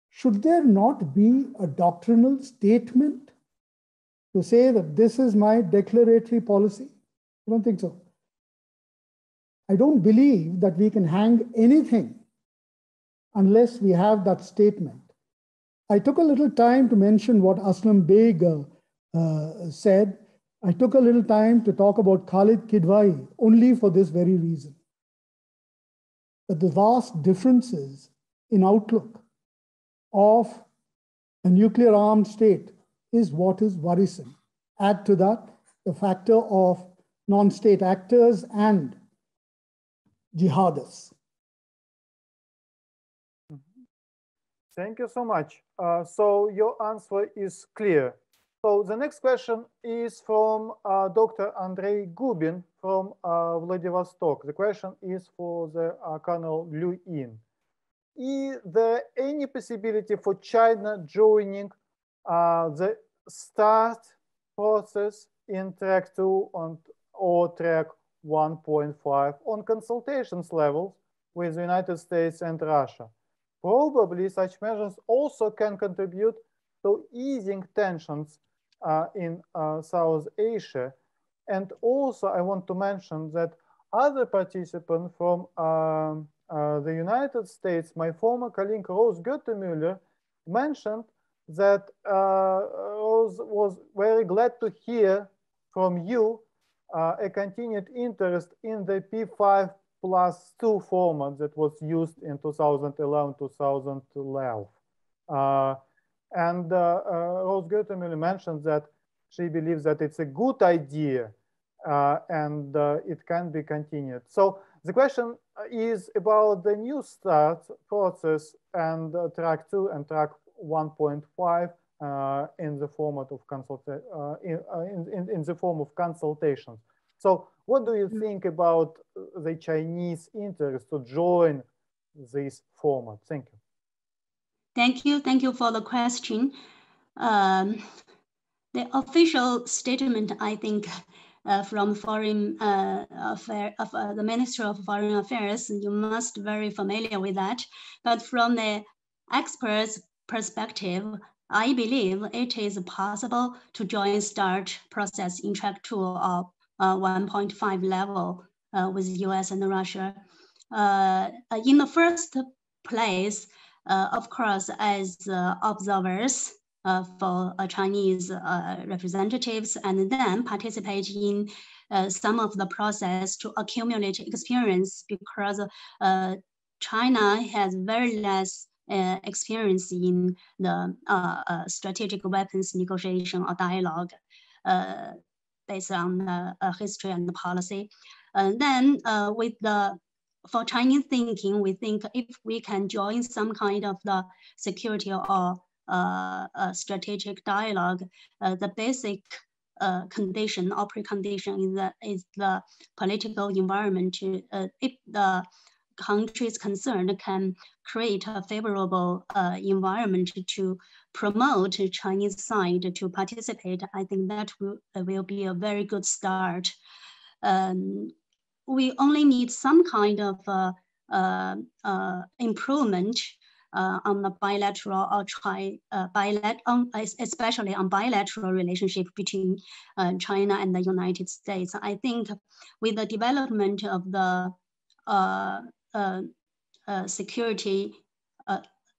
should there not be a doctrinal statement to say that this is my declaratory policy? I don't think so. I don't believe that we can hang anything unless we have that statement. I took a little time to mention what Aslam Beg said. I took a little time to talk about Khalid Kidwai only for this very reason. That the vast differences in outlook of a nuclear armed state is what is worrisome. Add to that the factor of non-state actors and jihadists. Thank you so much. So your answer is clear. So the next question is from Dr. Andrei Gubin from Vladivostok. The question is for the Colonel Liu Yin. Is there any possibility for China joining the START process in track 2 or track 1.5 on consultations levels with the United States and Russia? Probably such measures also can contribute to easing tensions in South Asia. And also I want to mention that other participants from the United States, my former colleague Rose Göttemüller, mentioned that Rose was very glad to hear from you a continued interest in the P5+2 format that was used in 2011-2012. And Rose Göttemüller mentioned that she believes that it's a good idea and it can be continued. So the question is about the new START process and track 2 and track 1.5 in the format of in the form of consultations. So what do you think about the Chinese interest to join this format? Thank you. Thank you. Thank you for the question. The official statement, I think, from Foreign the Ministry of Foreign Affairs, you must be very familiar with that. But from the experts' perspective, I believe it is possible to join START process in track 2 or 1.5 level with US and Russia. In the first place, of course, as observers for Chinese representatives, and then participate in some of the process to accumulate experience, because China has very less experience in the strategic weapons negotiation or dialogue based on history and the policy. And then for Chinese thinking, we think if we can join some kind of the security or strategic dialogue, the basic condition or precondition is the political environment. If the countries concerned can create a favorable environment to promote Chinese side to participate, I think that will be a very good start. We only need some kind of improvement on the bilateral or especially on bilateral relationship between China and the United States. I think with the development of the security,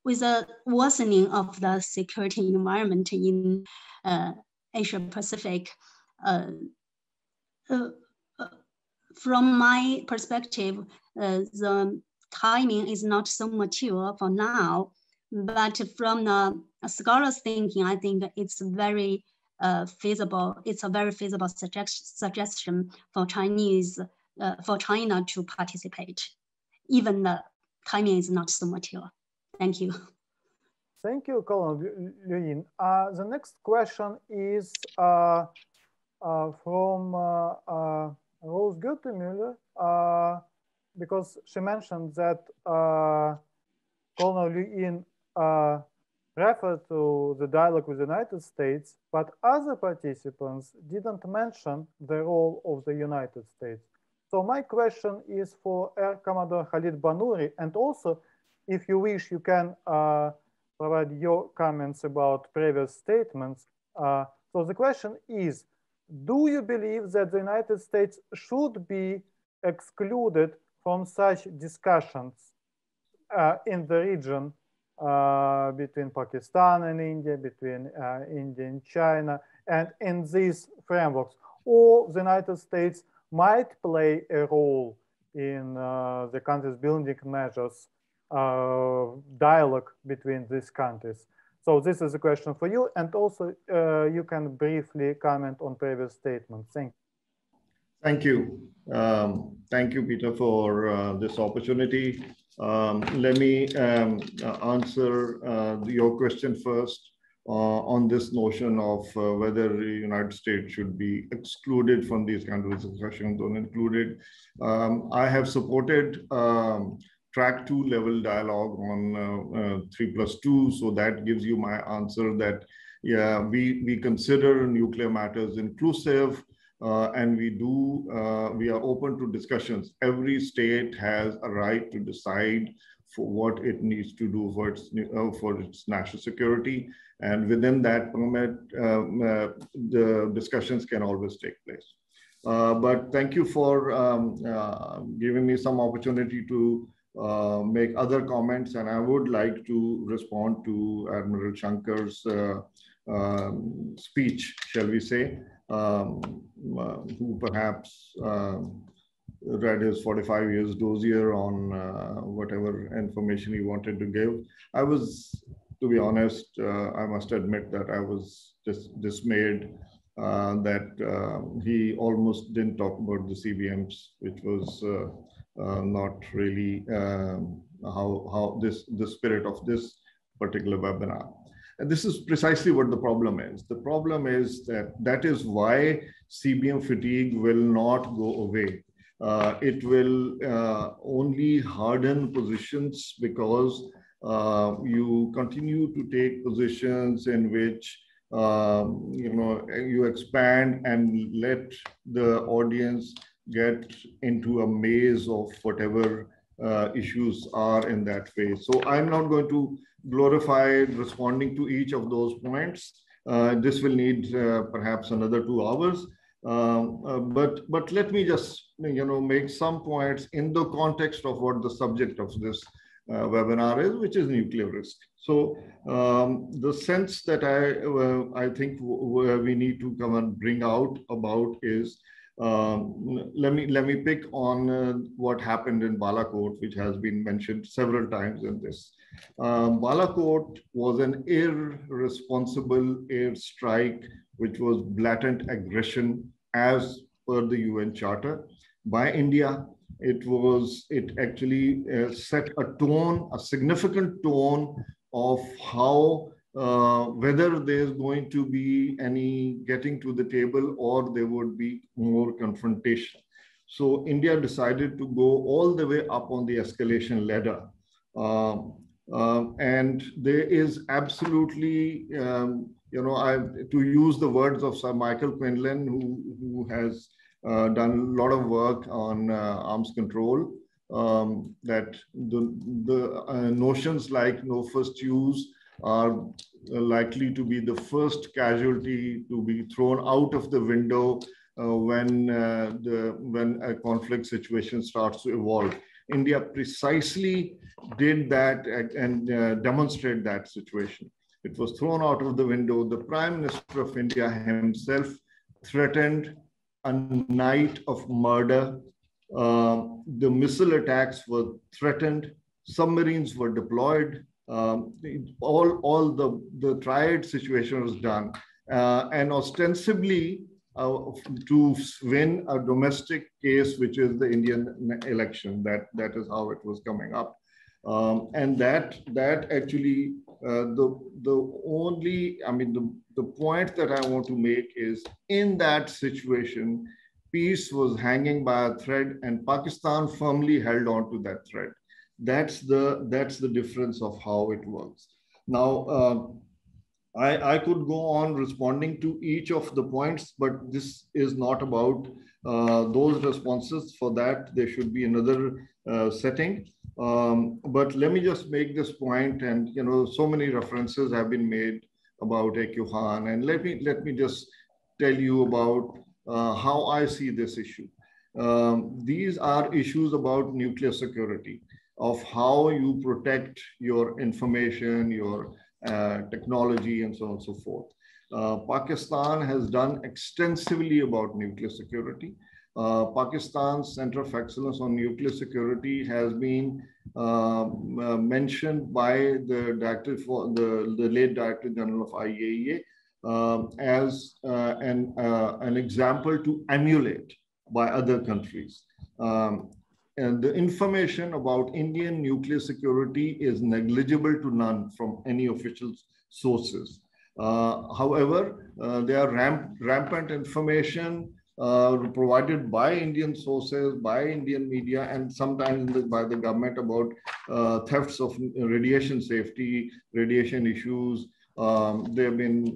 with the worsening of the security environment in Asia Pacific, from my perspective, the timing is not so mature for now. But from a scholar's thinking, I think it's very feasible. It's a very feasible suggestion for China to participate, even the timing is not so mature. Thank you. Thank you, Colonel Liu Yin. The next question is from Rose Gürtemüller, because she mentioned that Colonel Liu Yin referred to the dialogue with the United States, but other participants didn't mention the role of the United States. So my question is for Air Commodore Khalid Banouri, and also, if you wish, you can provide your comments about previous statements. So the question is, do you believe that the United States should be excluded from such discussions in the region between Pakistan and India, between India and China, and in these frameworks? Or the United States might play a role in the countries' building measures dialogue between these countries? So this is a question for you, and also you can briefly comment on previous statements. Thank you. Thank you. Thank you, Peter, for this opportunity. Let me answer your question first on this notion of whether the United States should be excluded from these kind of discussions or included. I have supported track 2 level dialogue on 3+2. So that gives you my answer that, yeah, we consider nuclear matters inclusive, and we are open to discussions. Every state has a right to decide for what it needs to do for its national security. And within that permit, the discussions can always take place. But thank you for giving me some opportunity to make other comments, and I would like to respond to Admiral Shankar's speech, shall we say, who perhaps read his 45 years dossier on whatever information he wanted to give. I was, to be honest, I must admit that I was just dismayed that he almost didn't talk about the CBMs, which was not really how the spirit of this particular webinar. And this is precisely what the problem is. The problem is that is why CBM fatigue will not go away. It will only harden positions because you continue to take positions in which you expand and let the audience get into a maze of whatever issues are in that phase. So I'm not going to glorify responding to each of those points. This will need perhaps another 2 hours. But let me just make some points in the context of what the subject of this webinar is, which is nuclear risk. So the sense that I think we need to come and bring out about is, let me pick on what happened in Balakot, which has been mentioned several times in this. Balakot was an irresponsible airstrike, which was blatant aggression as per the UN Charter by India. It actually set a tone, a significant tone of how whether there's going to be any getting to the table or there would be more confrontation. So India decided to go all the way up on the escalation ladder. And there is absolutely, to use the words of Sir Michael Quinlan, who has done a lot of work on arms control, that the notions like no first use are likely to be the first casualty to be thrown out of the window when a conflict situation starts to evolve. India precisely did that and demonstrated that situation. It was thrown out of the window. The Prime Minister of India himself threatened a night of murder The missile attacks were threatened. Submarines were deployed. All the triad situation was done. And ostensibly to win a domestic case, which is the Indian election. That is how it was coming up. And that actually, the point that I want to make is, in that situation, peace was hanging by a thread, and Pakistan firmly held on to that thread. That's the difference of how it works. Now, I could go on responding to each of the points, but this is not about those responses. For that, there should be another setting. But let me just make this point, and so many references have been made about AQHAN, and let me just tell you about how I see this issue. These are issues about nuclear security, of how you protect your information, your technology, and so on and so forth. Pakistan has done extensively about nuclear security. Pakistan's Center of Excellence on Nuclear Security has been mentioned by the late Director General of IAEA as an example to emulate by other countries. And the information about Indian nuclear security is negligible to none from any official sources. However, there are rampant information provided by Indian sources, by Indian media, and sometimes by the government about thefts of radiation safety, radiation issues. They've been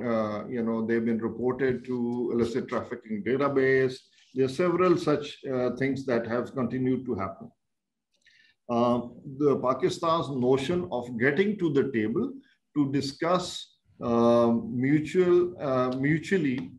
reported to illicit trafficking database. There are several such things that have continued to happen. The Pakistan's notion of getting to the table to discuss mutually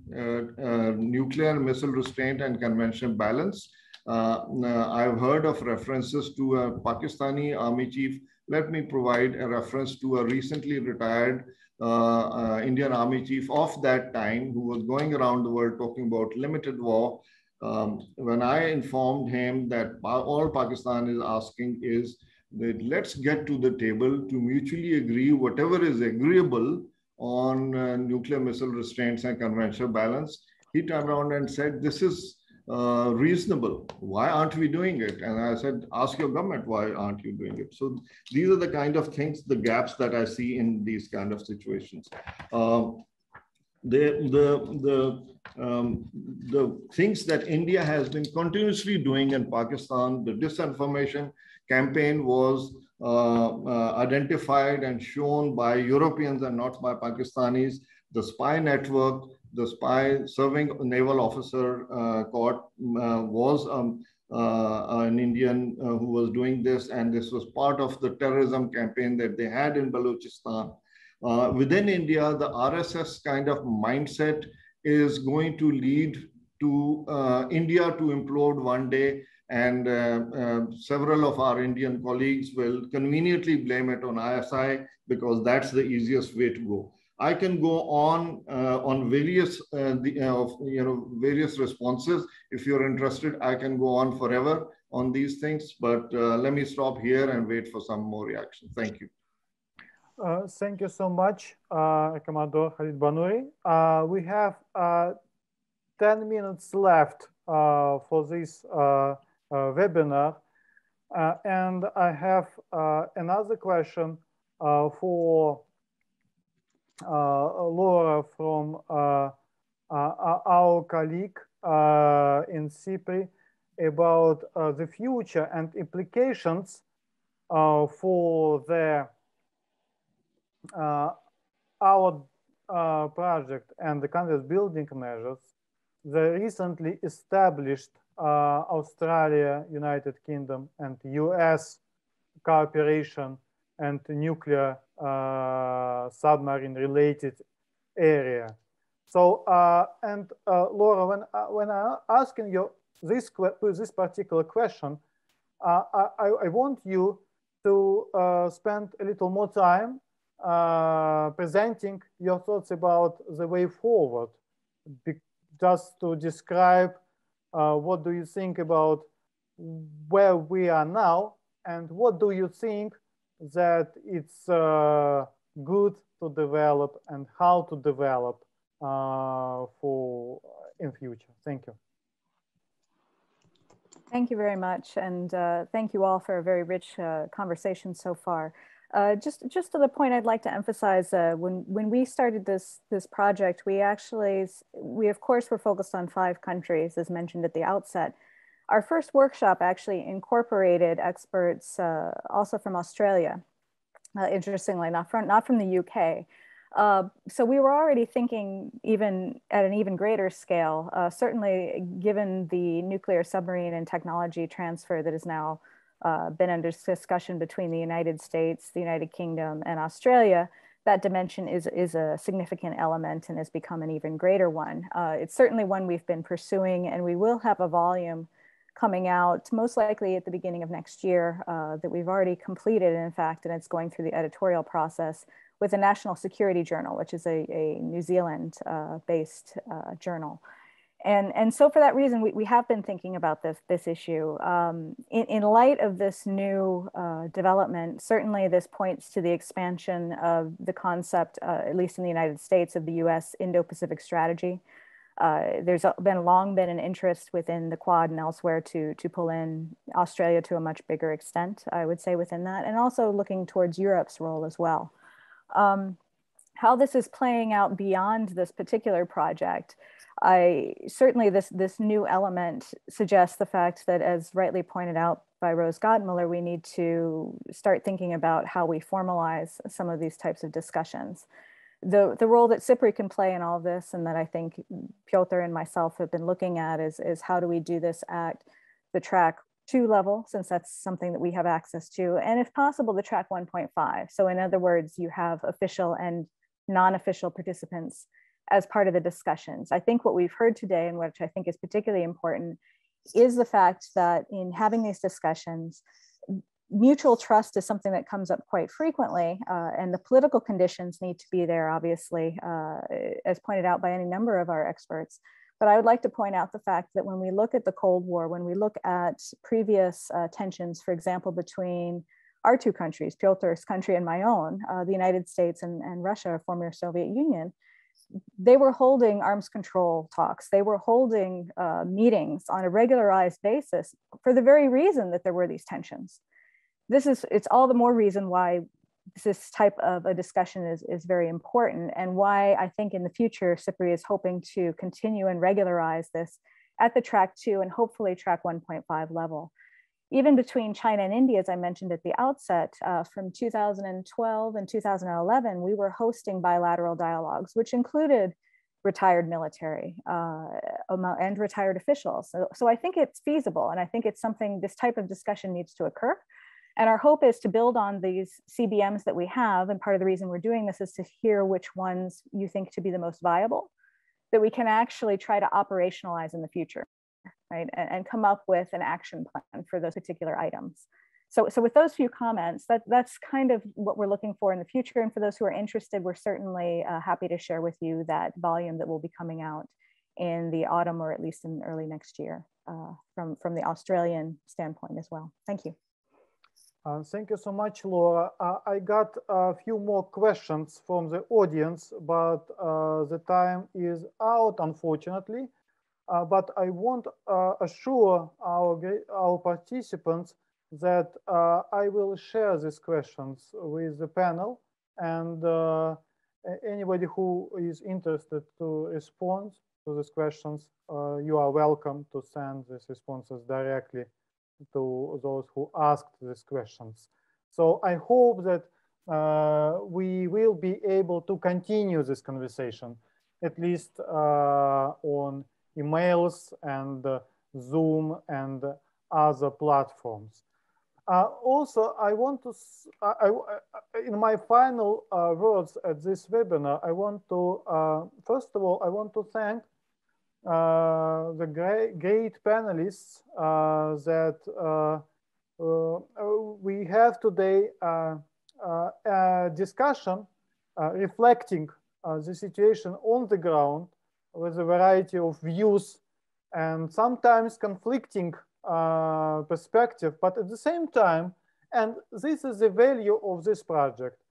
nuclear missile restraint and conventional balance. I've heard of references to a Pakistani army chief. Let me provide a reference to a recently retired Indian army chief of that time, who was going around the world talking about limited war. When I informed him that all Pakistan is asking is that let's get to the table to mutually agree whatever is agreeable on nuclear missile restraints and conventional balance, he turned around and said, this is reasonable. Why aren't we doing it? And I said, ask your government, why aren't you doing it? So these are the kind of things, the gaps that I see in these kind of situations. The things that India has been continuously doing in Pakistan, the disinformation campaign was identified and shown by Europeans and not by Pakistanis. The spy network, the spy serving naval officer caught was an Indian who was doing this, and this was part of the terrorism campaign that they had in Balochistan. Within India, the RSS kind of mindset is going to lead to India to implode one day, and several of our Indian colleagues will conveniently blame it on ISI because that's the easiest way to go. I can go on various various responses. If you're interested, I can go on forever on these things, but let me stop here and wait for some more reaction. Thank you. Thank you so much, Commodore Khalid Banuri. We have 10 minutes left for this webinar. And I have another question for Laura from our colleague in SIPRI about the future and implications for the our project and the country's building measures. The recently established Australia, United Kingdom, and US cooperation and nuclear submarine related area. So, Laura, when I'm asking you this particular question, I want you to spend a little more time presenting your thoughts about the way forward, just to describe what do you think about where we are now, and what do you think that it's good to develop and how to develop for in future? Thank you. Thank you very much, and thank you all for a very rich conversation so far. Just to the point, I'd like to emphasize when we started this project, we of course were focused on 5 countries, as mentioned at the outset. Our first workshop actually incorporated experts also from Australia, interestingly, not from the UK. So we were already thinking even at an even greater scale, certainly given the nuclear submarine and technology transfer that has now been under discussion between the United States, the United Kingdom, and Australia. That dimension is a significant element and has become an even greater one. It's certainly one we've been pursuing, and we will have a volume coming out most likely at the beginning of next year that we've already completed, in fact, and it's going through the editorial process with the National Security Journal, which is a New Zealand based journal. And so for that reason, we have been thinking about this issue. In light of this new development, certainly this points to the expansion of the concept, at least in the United States, of the US Indo-Pacific strategy. There's long been an interest within the Quad and elsewhere to pull in Australia to a much bigger extent, I would say, within that, and also looking towards Europe's role as well. How this is playing out beyond this particular project, certainly this new element suggests the fact that, as rightly pointed out by Rose Gottmuller, we need to start thinking about how we formalize some of these types of discussions. The role that SIPRI can play in all of this, and that I think Piotr and myself have been looking at, is how do we do this at the track 2 level, since that's something that we have access to, and if possible, the track 1.5. So in other words, you have official and non-official participants as part of the discussions. I think what we've heard today, and which I think is particularly important, is the fact that in having these discussions, mutual trust is something that comes up quite frequently, and the political conditions need to be there, obviously, as pointed out by any number of our experts. But I would like to point out the fact that when we look at the Cold War, when we look at previous tensions, for example, between our 2 countries, Piotr's country and my own, the United States and Russia, former Soviet Union, they were holding arms control talks. They were holding meetings on a regularized basis for the very reason that there were these tensions. It's all the more reason why this type of a discussion is very important, and why I think in the future, SIPRI is hoping to continue and regularize this at the track 2 and hopefully track 1.5 level. Even between China and India, as I mentioned at the outset, from 2012 and 2011, we were hosting bilateral dialogues, which included retired military and retired officials. So I think it's feasible, and I think it's something, this type of discussion needs to occur. And our hope is to build on these CBMs that we have. And part of the reason we're doing this is to hear which ones you think to be the most viable, that we can actually try to operationalize in the future, right? And come up with an action plan for those particular items. So with those few comments, that's kind of what we're looking for in the future. And for those who are interested, we're certainly happy to share with you that volume that will be coming out in the autumn, or at least in early next year, from the Australian standpoint as well. Thank you. Thank you so much, Laura. I got a few more questions from the audience, but the time is out, unfortunately. But I want to assure our participants that I will share these questions with the panel, and anybody who is interested to respond to these questions, you are welcome to send these responses directly to those who asked these questions. So I hope that we will be able to continue this conversation, at least on emails and Zoom and other platforms. Also, I want to, in my final words at this webinar, I want to, first of all, I want to thank the great panelists that we have today, a discussion reflecting the situation on the ground with a variety of views and sometimes conflicting perspective, but at the same time, and this is the value of this project,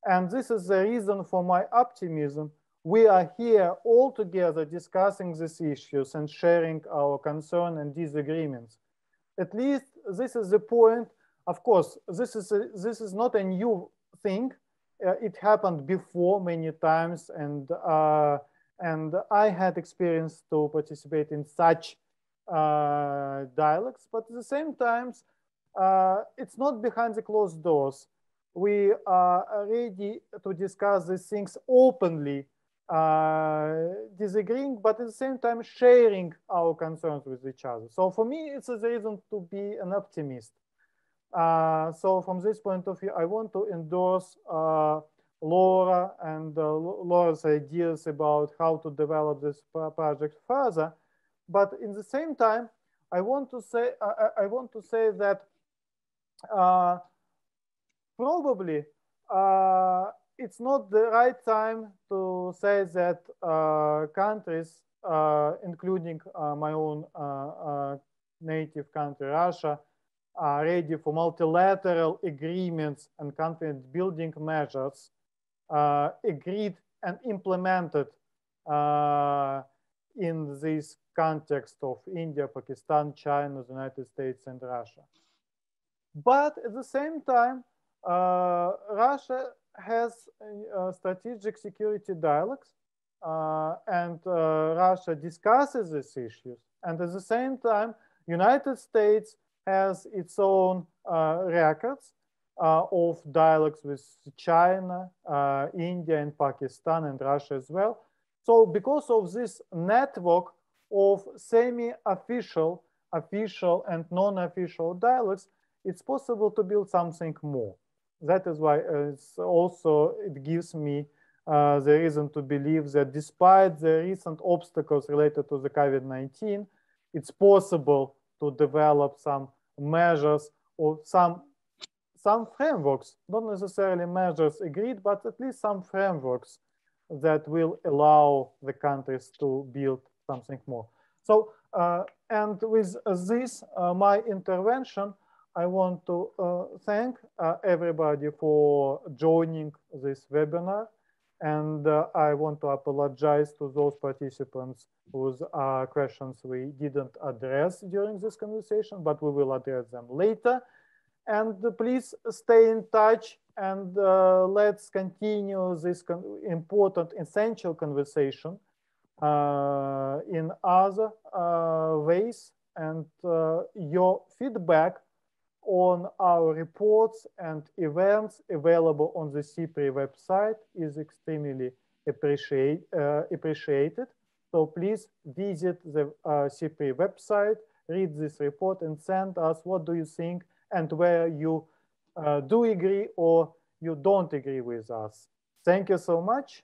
and this is the reason for my optimism, we are here all together discussing these issues and sharing our concern and disagreements. At least this is the point. Of course, this is not a new thing. It happened before many times, and I had experience to participate in such dialogues. But at the same time, it's not behind the closed doors. We are ready to discuss these things openly, disagreeing, but at the same time sharing our concerns with each other. So for me, it's a reason to be an optimist. So from this point of view, I want to endorse Laura and Laura's ideas about how to develop this project further. But in the same time, I want to say that probably it's not the right time to say that countries, including my own native country, Russia, are ready for multilateral agreements and confidence building measures agreed and implemented in this context of India, Pakistan, China, the United States, and Russia. But at the same time, Russia has strategic security dialogues, and Russia discusses these issues. And at the same time, United States has its own records of dialogues with China, India, and Pakistan, and Russia as well. So because of this network of semi-official, official, and non-official dialogues, it's possible to build something more. That is why it gives me the reason to believe that despite the recent obstacles related to the COVID-19, it's possible to develop some measures or some frameworks, not necessarily measures agreed, but at least some frameworks that will allow the countries to build something more. So, and with this, my intervention, I want to thank everybody for joining this webinar. And I want to apologize to those participants whose questions we didn't address during this conversation, but we will address them later. And please stay in touch, and let's continue this important, essential conversation in other ways. And your feedback on our reports and events available on the SIPRI website is extremely appreciated. So please visit the SIPRI website, read this report, and send us what do you think and where you do agree or you don't agree with us. Thank you so much.